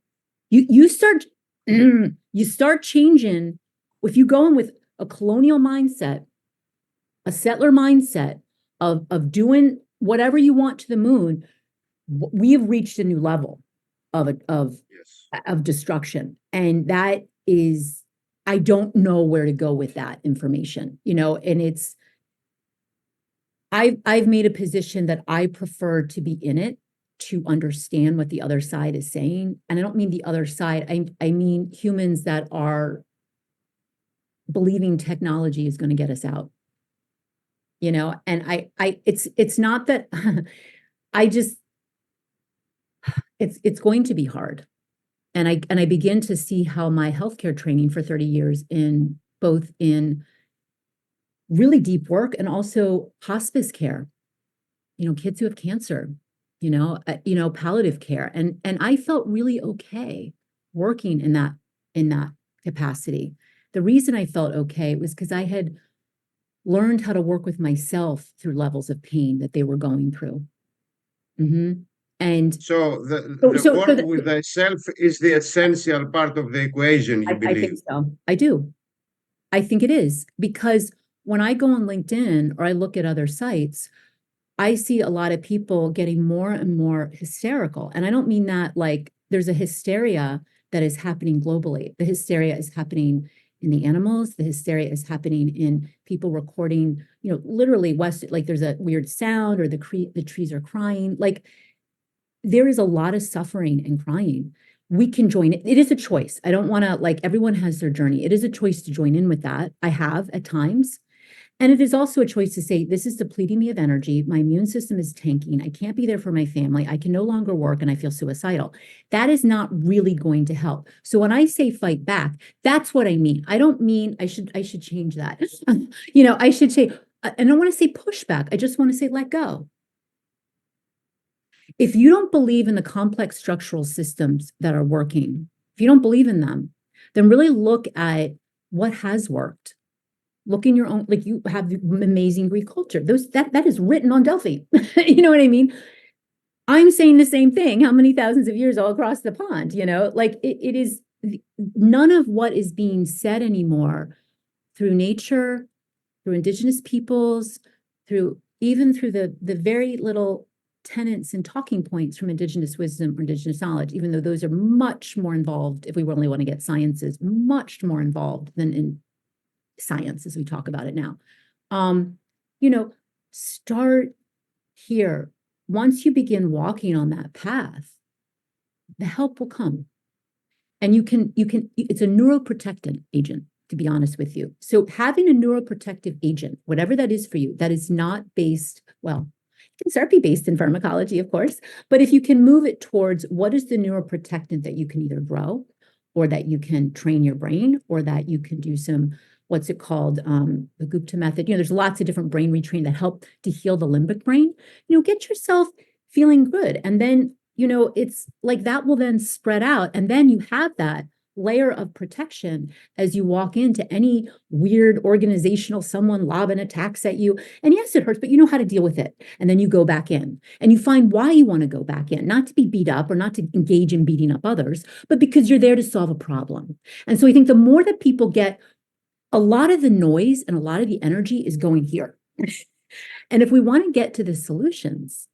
You start you start changing. If you go in with a colonial mindset, a settler mindset of doing whatever you want to the moon, we have reached a new level of yes. destruction. And that is, I don't know where to go with that information, and I've made a position that I prefer to be in it, to understand what the other side is saying. And I don't mean the other side, I mean humans that are believing technology is going to get us out. And it's not that I just, it's going to be hard. And I begin to see how my healthcare training for 30 years in both in really deep work and also hospice care, kids who have cancer, palliative care. And I felt really okay working in that capacity. The reason I felt okay was because I had learned how to work with myself through levels of pain that they were going through. And So so, the so, so work with the self is the essential part of the equation, you I think believe? so. I do. I think it is, because when I go on LinkedIn or I look at other sites, I see a lot of people getting more and more hysterical. And I don't mean that like there's a hysteria that is happening globally. The hysteria is happening in the animals. The hysteria is happening in people recording, literally like there's a weird sound or the trees are crying. Like, there is a lot of suffering and crying. We can join it. It is a choice. I don't want to, like, everyone has their journey. It is a choice to join in with that. I have at times. And it is also a choice to say, this is depleting me of energy. My immune system is tanking. I can't be there for my family. I can no longer work and I feel suicidal. That is not really going to help. So when I say fight back, that's what I mean. I don't mean I should change that. I should say, I don't want to say pushback. I just want to say let go. If you don't believe in the complex structural systems that are working, if you don't believe in them, then really look at what has worked. Look in your own, like you have amazing Greek culture. That is written on Delphi. You know what I mean? I'm saying the same thing. How many thousands of years all across the pond? Like it is none of what is being said anymore through nature, through indigenous peoples, through the very little tenets and talking points from indigenous wisdom or indigenous knowledge, even though those are much more involved, if we really want to get sciences, much more involved than in science as we talk about it now. Start here. Once you begin walking on that path, the help will come. And it's a neuroprotectant agent, to be honest with you. So having a neuroprotective agent, whatever that is for you, that is not based, well, it can start be based in pharmacology, of course, but if you can move it towards what is the neuroprotectant that you can either grow or that you can train your brain or that you can do some, what's it called? The Gupta method. There's lots of different brain retraining that help to heal the limbic brain. Get yourself feeling good. And then, it's like that will then spread out. And then you have that layer of protection as you walk into any weird organizational, someone lobbing attacks at you. And yes, it hurts, but you know how to deal with it. And then you go back in and you find why you want to go back in, not to be beat up or not to engage in beating up others, but because you're there to solve a problem. And so I think the more that people get, a lot of the noise and a lot of the energy is going here. And if we want to get to the solutions,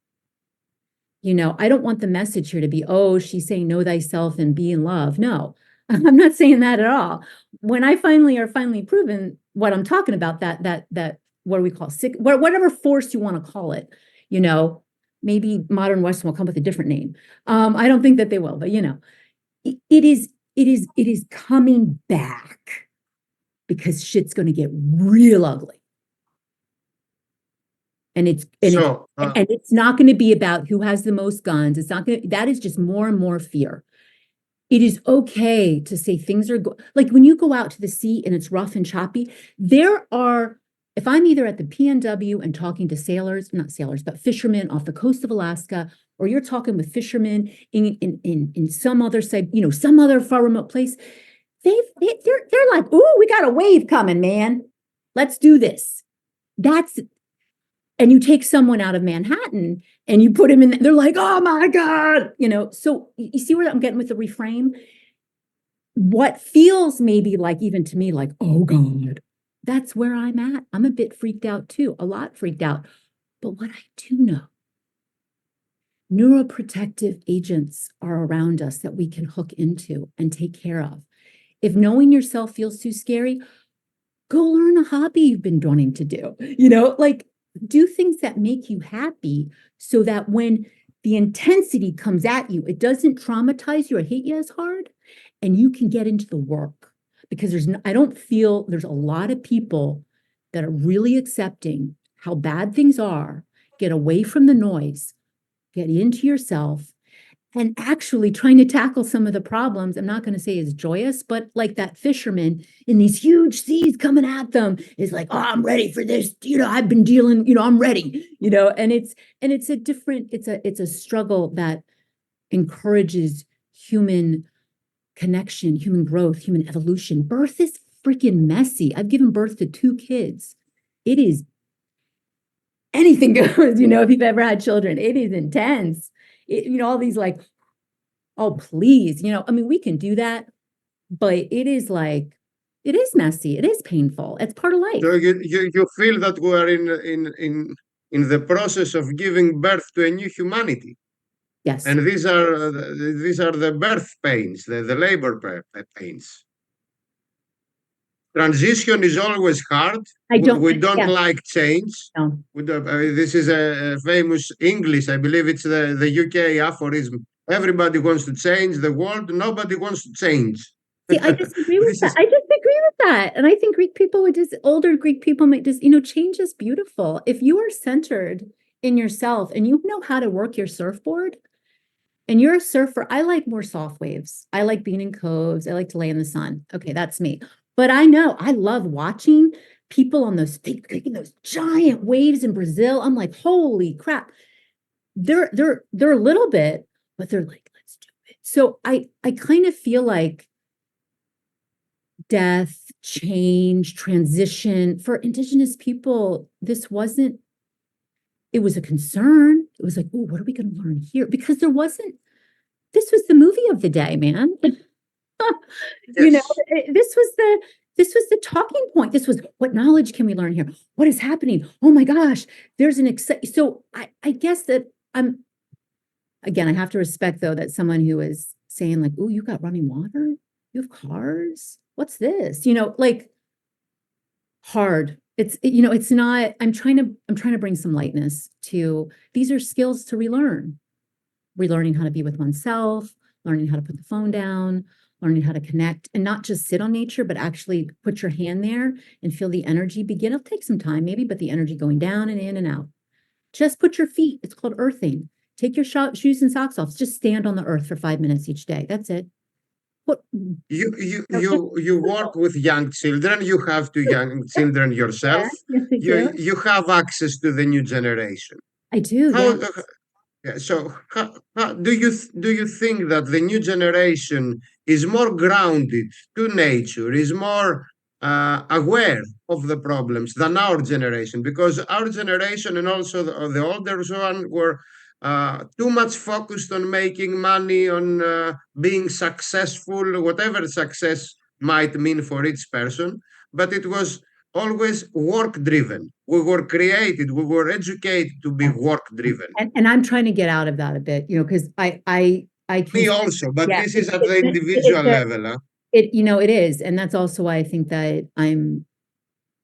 I don't want the message here to be, oh, she's saying know thyself and be in love. No, I'm not saying that at all. When I finally proven what I'm talking about, that what do we call sick, whatever force you want to call it, maybe modern Western will come with a different name. I don't think that they will, but it is coming back because shit's going to get real ugly. And it's not going to be about who has the most guns. It's not going to, that is just more and more fear. It is okay to say things are like when you go out to the sea and it's rough and choppy, if I'm either at the PNW and talking to not sailors, but fishermen off the coast of Alaska, or you're talking with fishermen in some other side, some other far remote place, they're like, ooh, we got a wave coming, man. Let's do this. And you take someone out of Manhattan and you put him in, they're like, oh my God, so you see where I'm getting with the reframe? What feels maybe like, even to me, like, oh God, that's where I'm at. I'm a bit freaked out too, a lot freaked out. But what I do know, neuroprotective agents are around us that we can hook into and take care of. If knowing yourself feels too scary, go learn a hobby you've been wanting to do, like, do things that make you happy so that when the intensity comes at you, it doesn't traumatize you or hit you as hard, and you can get into the work. Because I don't feel there's a lot of people that are really accepting how bad things are, get away from the noise, get into yourself, and actually trying to tackle some of the problems. I'm not going to say is joyous, but like that fisherman in these huge seas coming at them is like, oh, I'm ready for this. I've been dealing, I'm ready, and it's a different, it's a struggle that encourages human connection, human growth, human evolution. Birth is freaking messy. I've given birth to 2 kids. It is anything goes, if you've ever had children, it is intense. All these like, oh, please, we can do that, but it is messy. It is painful. It's part of life. So you feel that we are in the process of giving birth to a new humanity. Yes. And these are the birth pains, the labor pains. transition is always hard. I don't, We don't yeah, like change. no. This is a famous English, I believe it's the UK aphorism. Everybody wants to change the world, nobody wants to change. See, I disagree with This that. is I disagree with that. And I think Greek people would just, older Greek people might just, change is beautiful. If you are centered in yourself and you know how to work your surfboard and you're a surfer, I like more soft waves. I like being in coves. I like to lay in the sun. Okay, that's me. But I know I love watching people on those taking those giant waves in Brazil. I'm like, holy crap. They're a little bit, but they're like, let's do it. So I kind of feel like death, change, transition for Indigenous people, this wasn't, it was a concern. It was like, oh, what are we going to learn here? Because there wasn't, this was the movie of the day, man. yes. This was the talking point. This was, what knowledge can we learn here? What is happening? Oh my gosh, there's an so I guess that I'm, again, I have to respect though that someone who is saying like, oh, you got running water, you have cars, what's this? Like hard. It's not, I'm trying to bring some lightness to, these are skills to relearn. Relearning how to be with oneself, learning how to put the phone down, learning how to connect and not just sit on nature, but actually put your hand there and feel the energy begin. It'll take some time maybe, but the energy going down and in and out. Just put your feet, it's called earthing. Take your shoes and socks off. Just stand on the earth for 5 minutes each day. That's it. What? You work with young children. You have two young children yourself. Yeah, yes, I do. You have access to the new generation. I do, How yeah. Yeah, so do you think that the new generation is more grounded to nature, is more aware of the problems than our generation? Because our generation and also the older one were too much focused on making money, on being successful, whatever success might mean for each person. But it was always work driven. We were created, we were educated to be Yeah. work driven. And I'm trying to get out of that a bit, because I can, Me also, but yeah, this is at the individual level. Huh? it is. And that's also why I think that I'm,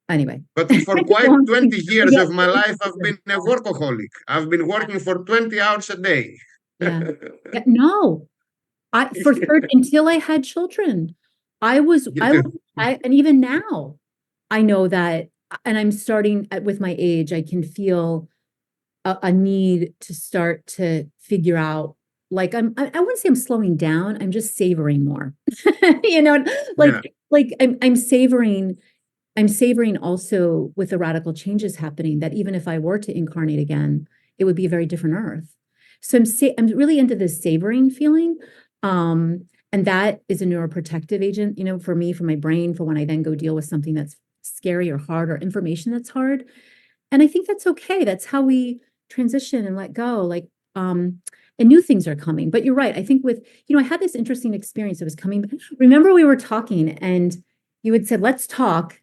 anyway. But for I could go quite on. 20 years Yeah, of my life, I've been a workaholic. I've been working for 20 hours a day. yeah, yeah. No, for 30, until I had children, You do. and even now, I know that, and I'm starting with my age, I can feel a need to start to figure out, like, I wouldn't say I'm slowing down, I'm just savoring more. You know, Yeah. like I'm savoring also with the radical changes happening, that even if I were to incarnate again, it would be a very different earth. So I'm really into this savoring feeling. And that is a neuroprotective agent, for me, for my brain, for when I then go deal with something that's scary or hard or information that's hard. And I think that's okay. That's how we transition and let go. Like, and new things are coming. But you're right. I think I had this interesting experience. It was coming. Remember, we were talking and you had said, let's talk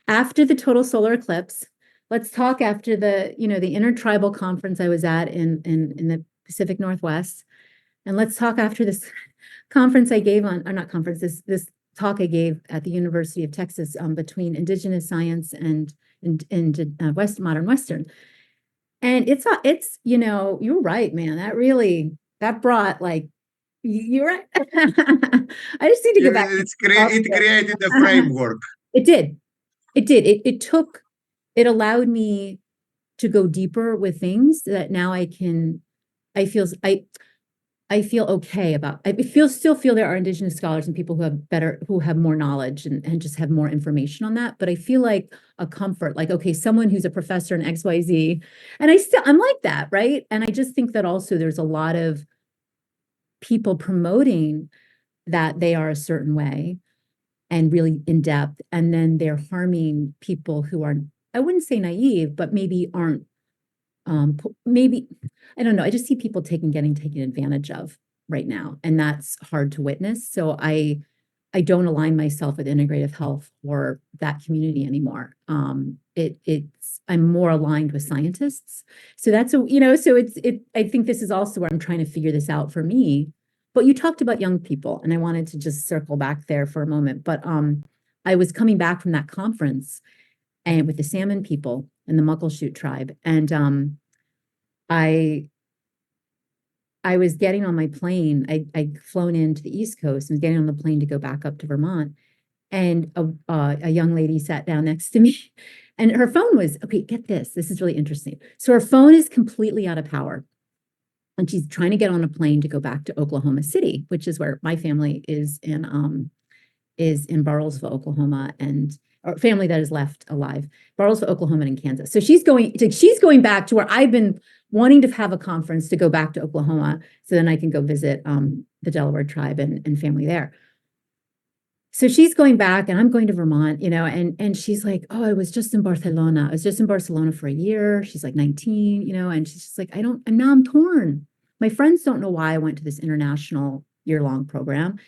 after the total solar eclipse. Let's talk after the intertribal conference I was at in the Pacific Northwest. And let's talk after this conference I gave or not conference, this talk I gave at the University of Texas, between Indigenous science and modern Western. And you're right, man. That brought, like, you're right. I just need to get back. It created a framework. It did. It did. It allowed me to go deeper with things that now I feel okay about. I still feel there are Indigenous scholars and people who have more knowledge and just have more information on that. But I feel like a comfort, like, okay, someone who's a professor in XYZ, and I'm like that, right? And I just think that also there's a lot of people promoting that they are a certain way and really in depth, and then they're harming people who are, I wouldn't say naive, but maybe aren't, maybe, I don't know. I just see people getting taken advantage of right now, and that's hard to witness. So I don't align myself with integrative health or that community anymore. I'm more aligned with scientists. So I think this is also where I'm trying to figure this out for me. But you talked about young people, and I wanted to just circle back there for a moment. But I was coming back from that conference and with the salmon people and the Muckleshoot tribe. And I was getting on my plane. I'd flown into the East Coast and was getting on the plane to go back up to Vermont. And a young lady sat down next to me and her phone was, okay, get this. This is really interesting. So her phone is completely out of power. And she's trying to get on a plane to go back to Oklahoma City, which is where my family is in Bartlesville, Oklahoma, and our family that is left alive, Bartlesville, Oklahoma, and Kansas. So she's going back to where I've been wanting to have a conference to go back to Oklahoma, so then I can go visit the Delaware tribe and family there. So she's going back and I'm going to Vermont, and she's like, oh, I was just in Barcelona. I was just in Barcelona for a year. She's like 19, and she's just like, I'm torn. My friends don't know why I went to this international year-long program.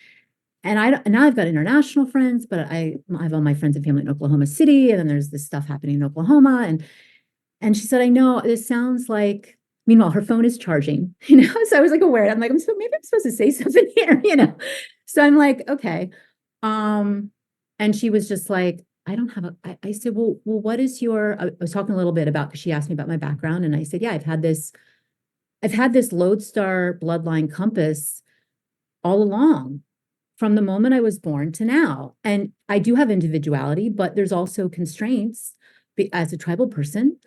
And now I've got international friends, but I have all my friends and family in Oklahoma City. And then there's this stuff happening in Oklahoma. And she said, I know this sounds like, meanwhile, her phone is charging, so I was like aware. I'm like, maybe I'm supposed to say something here, So I'm like, okay. And she was just like, I don't have I said, well, what is I was talking a little bit about, because she asked me about my background. And I said, yeah, I've had this Lodestar bloodline compass all along from the moment I was born to now. And I do have individuality, but there's also constraints as a tribal person.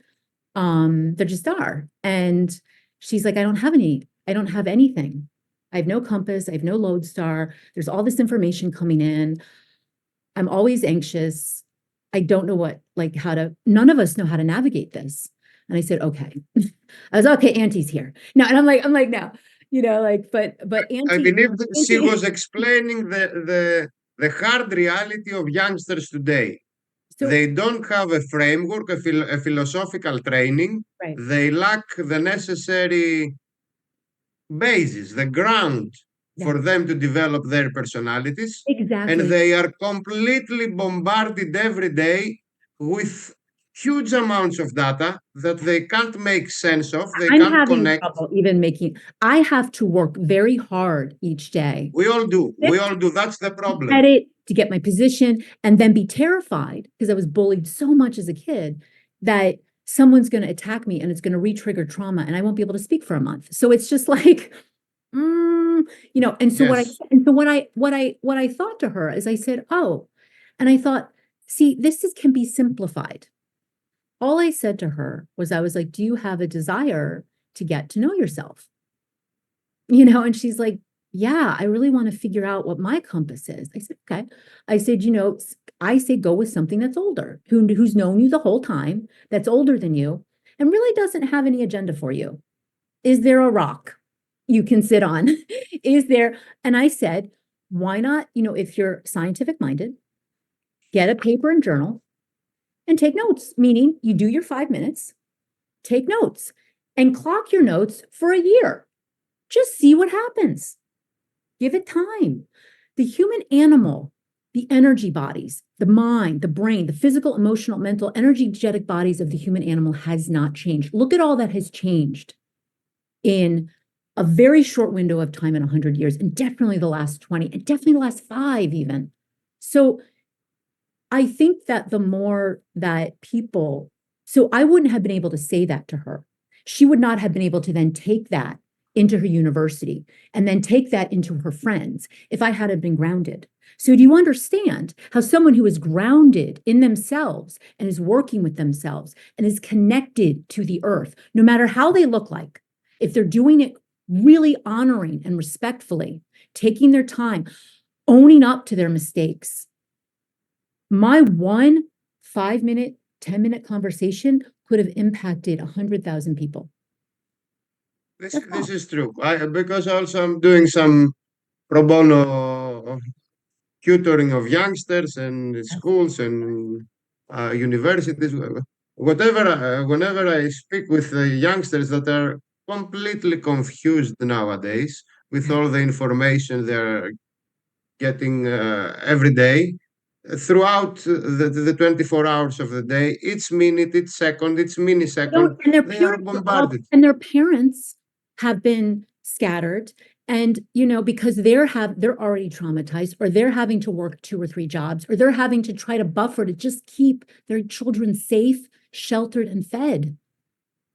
There just are. And she's like, I don't have anything. I have no compass. I have no Lodestar. There's all this information coming in. I'm always anxious. I don't know none of us know how to navigate this. And I said, okay. I was okay, Auntie's here. No, and I'm like, no, but Auntie. I believe that she was explaining the hard reality of youngsters today. So, they don't have a framework, a philosophical training. Right. They lack the necessary basis, the ground for them to develop their personalities. Exactly. And they are completely bombarded every day with huge amounts of data that they can't make sense of. I'm having trouble even I have to work very hard each day. We all do. That's the problem. To get my position and then be terrified, because I was bullied so much as a kid, that someone's going to attack me and it's going to re-trigger trauma and I won't be able to speak for a month. So it's just like, and so yes. What I thought to her is I said, oh, and I thought, see, can be simplified. All I said to her was, I was like, do you have a desire to get to know yourself? And she's like, yeah, I really want to figure out what my compass is. I said, okay. I said, I say go with something that's older, who's known you the whole time, that's older than you, and really doesn't have any agenda for you. Is there a rock you can sit on? Is there? And I said, why not, if you're scientific minded, get a paper and journal and take notes, meaning you do your 5 minutes, take notes and clock your notes for a year. Just see what happens. Give it time. The human animal, the energy bodies, the mind, the brain, the physical, emotional, mental, energetic bodies of the human animal has not changed. Look at all that has changed in a very short window of time in 100 years, and definitely the last 20, and definitely the last 5 even. So I think that the more that so I wouldn't have been able to say that to her. She would not have been able to then take that into her university and then take that into her friends if I hadn't been grounded. So do you understand how someone who is grounded in themselves and is working with themselves and is connected to the earth, no matter how they look like, if they're doing it really honoring and respectfully, taking their time, owning up to their mistakes, my 1 5-minute, 10-minute conversation could have impacted 100,000 people. This is true. Because also I'm doing some pro bono tutoring of youngsters and schools and universities. Whenever I speak with youngsters that are completely confused nowadays with all the information they're getting every day, throughout the 24 hours of the day, each minute, each second, each millisecond, they are bombarded. And their parents have been scattered And, because they're already traumatized, or they're having to work 2 or 3 jobs, or they're having to try to buffer to just keep their children safe, sheltered, and fed.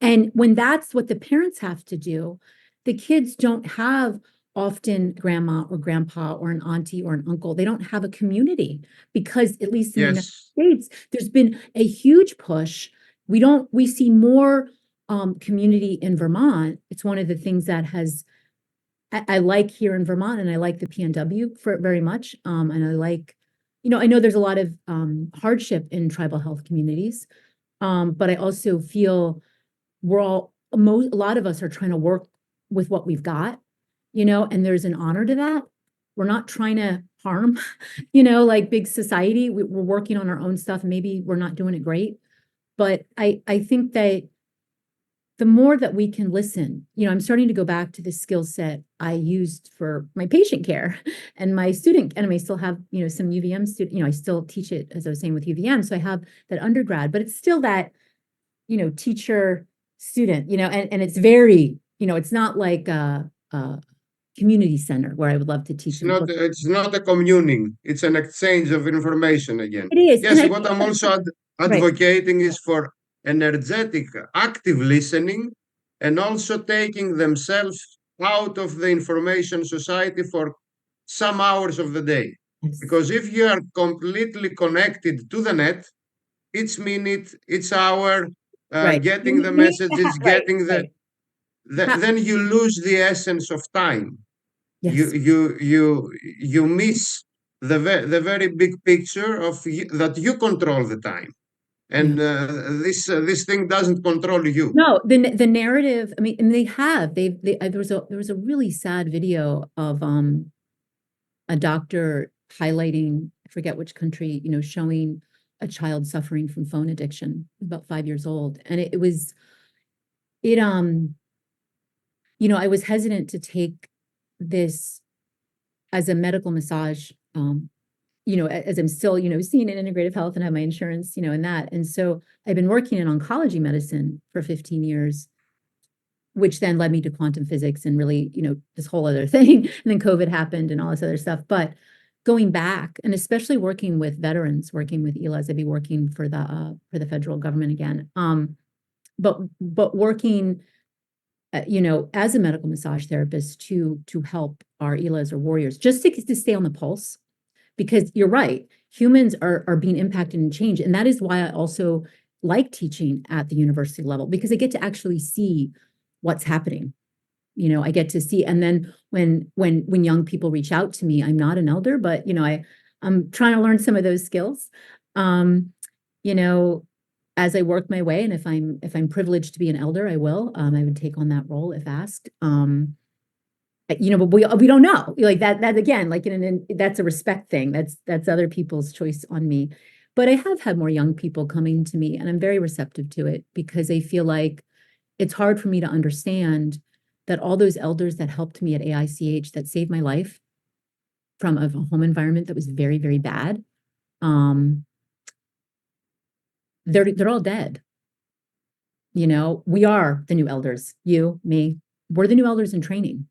And when that's what the parents have to do, the kids don't have often grandma or grandpa or an auntie or an uncle. They don't have a community, because at least in the United Yes. States, there's been a huge push. We see more community in Vermont. It's one of the things that I like here in Vermont, and I like the PNW for it very much. And I like, I know there's a lot of hardship in tribal health communities, but I also feel a lot of us are trying to work with what we've got, and there's an honor to that. We're not trying to harm, like big society. We're working on our own stuff. Maybe we're not doing it great, but I think that the more that we can listen, I'm starting to go back to the skill set I used for my patient care and my student, and I still have, some UVM student, I still teach it, as I was saying, with UVM. So I have that undergrad, but it's still that, teacher student, and it's very, it's not like a community center where I would love to teach them. It's not a communing, it's an exchange of information again. It is. And Yes, I what think I'm that's also right. advocating is for energetic, active listening, and also taking themselves out of the information society for some hours of the day. Yes. Because if you are completely connected to the net, each minute, each hour, Right. getting the You need to messages, right, getting right. then you lose the essence of time. you Yes. you you you miss the very big picture of that you control the time, Yeah. and this thing doesn't control you. No, the narrative, I mean, and there was a really sad video of a doctor highlighting, I forget which country, showing a child suffering from phone addiction, about 5 years old. And it was, it, I was hesitant to take this as a medical massage, as I'm still, seeing in integrative health and have my insurance, and that. And so I've been working in oncology medicine for 15 years, which then led me to quantum physics and really, this whole other thing. And then COVID happened and all this other stuff. But going back, and especially working with veterans, working with ELAs, I'd be working for the federal government again. But working, as a medical massage therapist to help our ELAs or warriors, just to stay on the pulse, because you're right, humans are being impacted and changed, and that is why I also like teaching at the university level, because I get to actually see what's happening. I get to see, and then when young people reach out to me, I'm not an elder, but I'm trying to learn some of those skills. Um, you know, as I work my way, and if I'm privileged to be an elder, I will. I would take on that role if asked. But we don't know, like that again, like that's a respect thing. That's other people's choice on me. But I have had more young people coming to me, and I'm very receptive to it, because I feel like it's hard for me to understand that all those elders that helped me at AICH, that saved my life from a home environment that was very, very bad, they're all dead. We are the new elders, you, me, we're the new elders in training.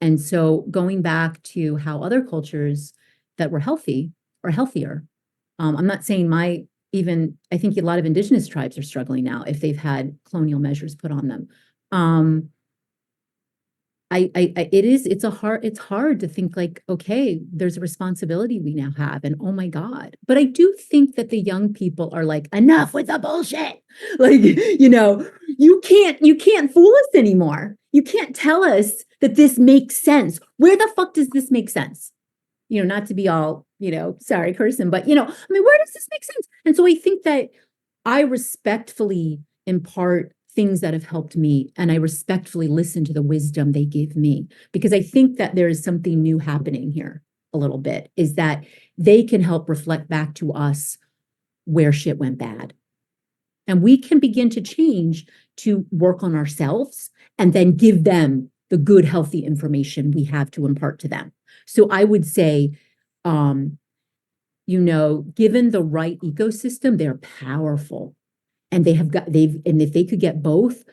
And so going back to how other cultures that were healthy are healthier. I'm not saying I think a lot of indigenous tribes are struggling now if they've had colonial measures put on them. It's hard to think like, okay, there's a responsibility we now have, and oh my God. But I do think that the young people are like, enough with the bullshit. Like, you can't fool us anymore. You can't tell us that this makes sense. Where the fuck does this make sense? Not to be all, sorry, cursing, but where does this make sense? And so I think that I respectfully impart things that have helped me, and I respectfully listen to the wisdom they give me, because I think that there is something new happening here a little bit, is that they can help reflect back to us where shit went bad. And we can begin to change, to work on ourselves, and then give them the good, healthy information we have to impart to them. So I would say, given the right ecosystem, they're powerful. And and if they could get both,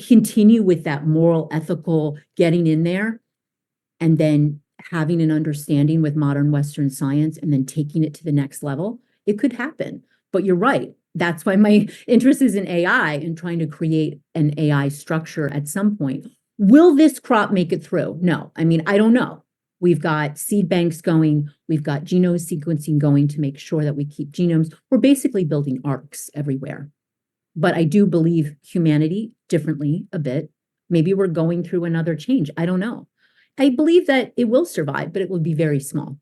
continue with that moral, ethical getting in there, and then having an understanding with modern Western science and then taking it to the next level, it could happen. But you're right. That's why my interest is in AI and trying to create an AI structure at some point. Will this crop make it through? No. I mean, I don't know. We've got seed banks going. We've got genome sequencing going to make sure that we keep genomes. We're basically building arcs everywhere. But I do believe humanity differently a bit. Maybe we're going through another change. I don't know. I believe that it will survive, but it will be very small.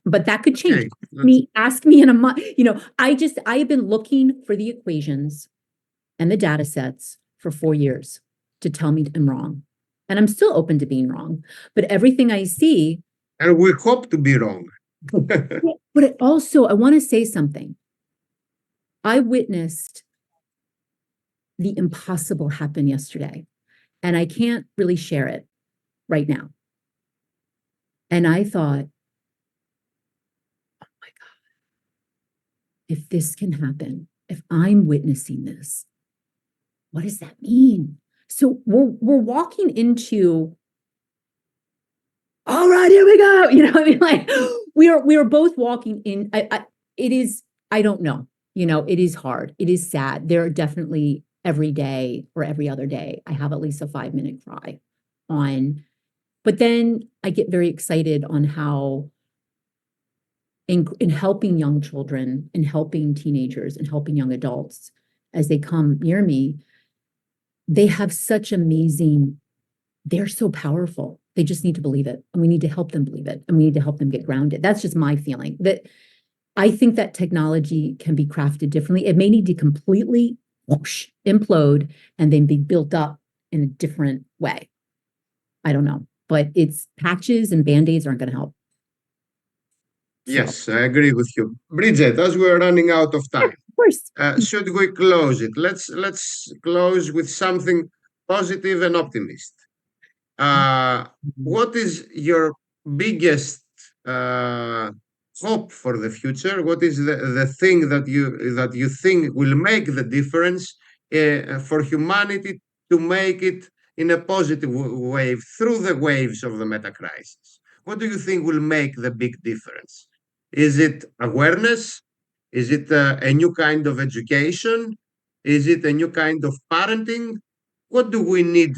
But that could change. Ask me in a month. I have been looking for the equations and the data sets for 4 years to tell me I'm wrong. And I'm still open to being wrong. But everything I see. And we hope to be wrong. But I want to say something. I witnessed the impossible happen yesterday, and I can't really share it right now. And I thought, oh my God, if this can happen, if I'm witnessing this, what does that mean? So we're walking into, all right, here we go. I mean, like we are both walking in. I don't know. It is hard. It is sad. There are definitely every day or every other day, I have at least a 5-minute cry on. But then I get very excited on how in helping young children, in helping teenagers, and helping young adults as they come near me, they have such amazing, they're so powerful. They just need to believe it. And we need to help them believe it. And we need to help them get grounded. That's just my feeling. That I think that technology can be crafted differently. It may need to completely implode and then be built up in a different way. I don't know. But it's patches and Band-Aids aren't going to help. Yes, I agree with you. Bridget, as we're running out of time, of course. Should we close it? Let's close with something positive and optimist. What is your biggest hope for the future? What is the thing that you think will make the difference for humanity to make it in a positive way through the waves of the meta crisis? What do you think will make the big difference? Is it awareness? Is it a new kind of education? Is it a new kind of parenting? What do we need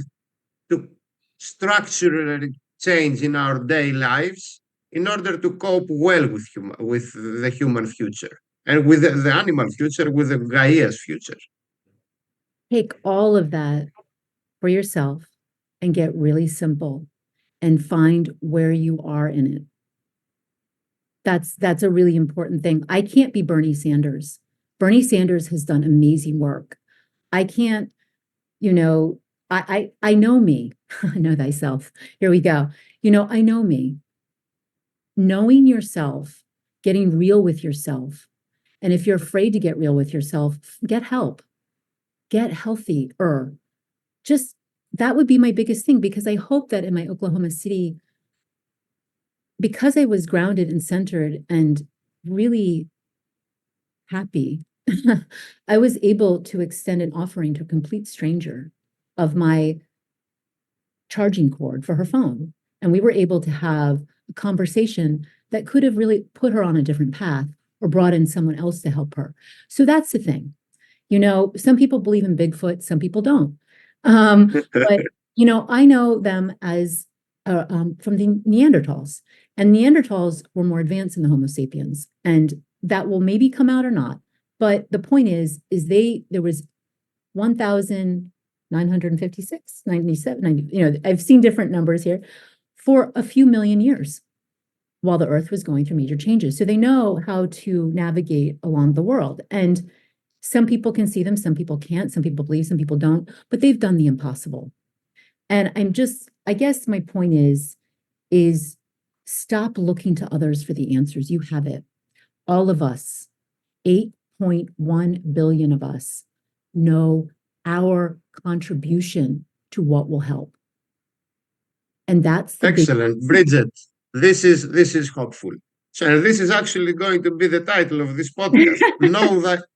to structurally change in our daily lives in order to cope well with the human future and with the animal future, with the Gaia's future? Take all of that for yourself and get really simple and find where you are in it. That's a really important thing. I can't be Bernie Sanders. Bernie Sanders has done amazing work. I can't, I know me. I know thyself. Here we go. I know me. Knowing yourself, getting real with yourself. And if you're afraid to get real with yourself, get help. Get healthier. Just that would be my biggest thing, because I hope that in my Oklahoma City, because I was grounded and centered and really happy, I was able to extend an offering to a complete stranger of my charging cord for her phone. And we were able to have a conversation that could have really put her on a different path or brought in someone else to help her. So that's the thing. Some people believe in Bigfoot, some people don't. But, I know them as from the Neanderthals. And Neanderthals were more advanced than the Homo sapiens. And that will maybe come out or not. But the point is there was 1,956, 97, 90, I've seen different numbers here, for a few million years while the Earth was going through major changes. So they know how to navigate along the world. And some people can see them, some people can't, some people believe, some people don't, but they've done the impossible. And I guess my point is stop looking to others for the answers. You have it. All of us, 8.1 billion of us, know our contribution to what will help. And that's the excellent. Bridget, this is hopeful. So this is actually going to be the title of this podcast.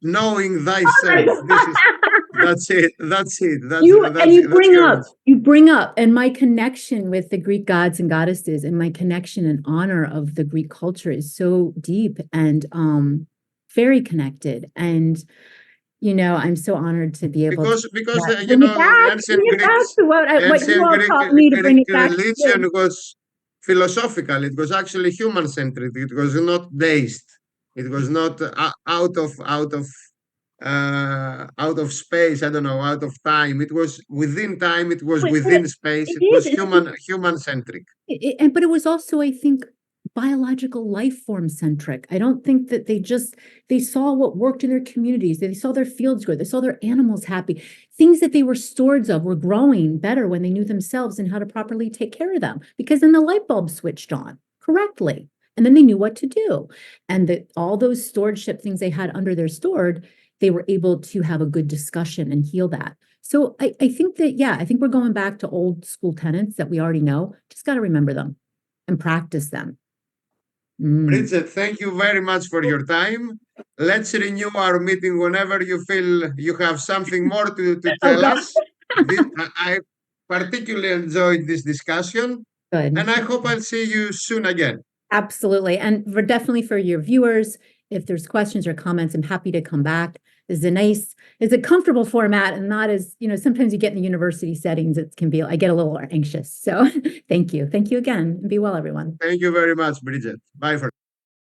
Knowing thyself. This is That's it. That's it. You bring up, and my connection with the Greek gods and goddesses and my connection and honor of the Greek culture is so deep and very connected. And I'm so honored to be able to because bring it back, ancient to what you all taught me to bring Greek it back to religion was philosophical. It was actually human centric. It was not deist. It was not out of space. I don't know, out of time. It was within time. It was within space. It It was is. human centric. But it was also, I think, biological life form centric. I don't think that they saw what worked in their communities. They saw their fields grow. They saw their animals happy. Things that they were stewards of were growing better when they knew themselves and how to properly take care of them, because then the light bulb switched on correctly. And then they knew what to do. And all those stewardship things they had under their stored, they were able to have a good discussion and heal that. So I think that, yeah, I think we're going back to old school tenets that we already know. Just got to remember them and practice them. Bridget, thank you very much for your time. Let's renew our meeting whenever you feel you have something more to Oh, tell God. us. I particularly enjoyed this discussion, Good. and I hope I'll see you soon again. Absolutely. And definitely for your viewers, if there's questions or comments, I'm happy to come back. This is it's a comfortable format and not as, sometimes you get in the university settings, I get a little anxious. So thank you. Thank you again, and be well, everyone. Thank you very much, Bridget. Bye for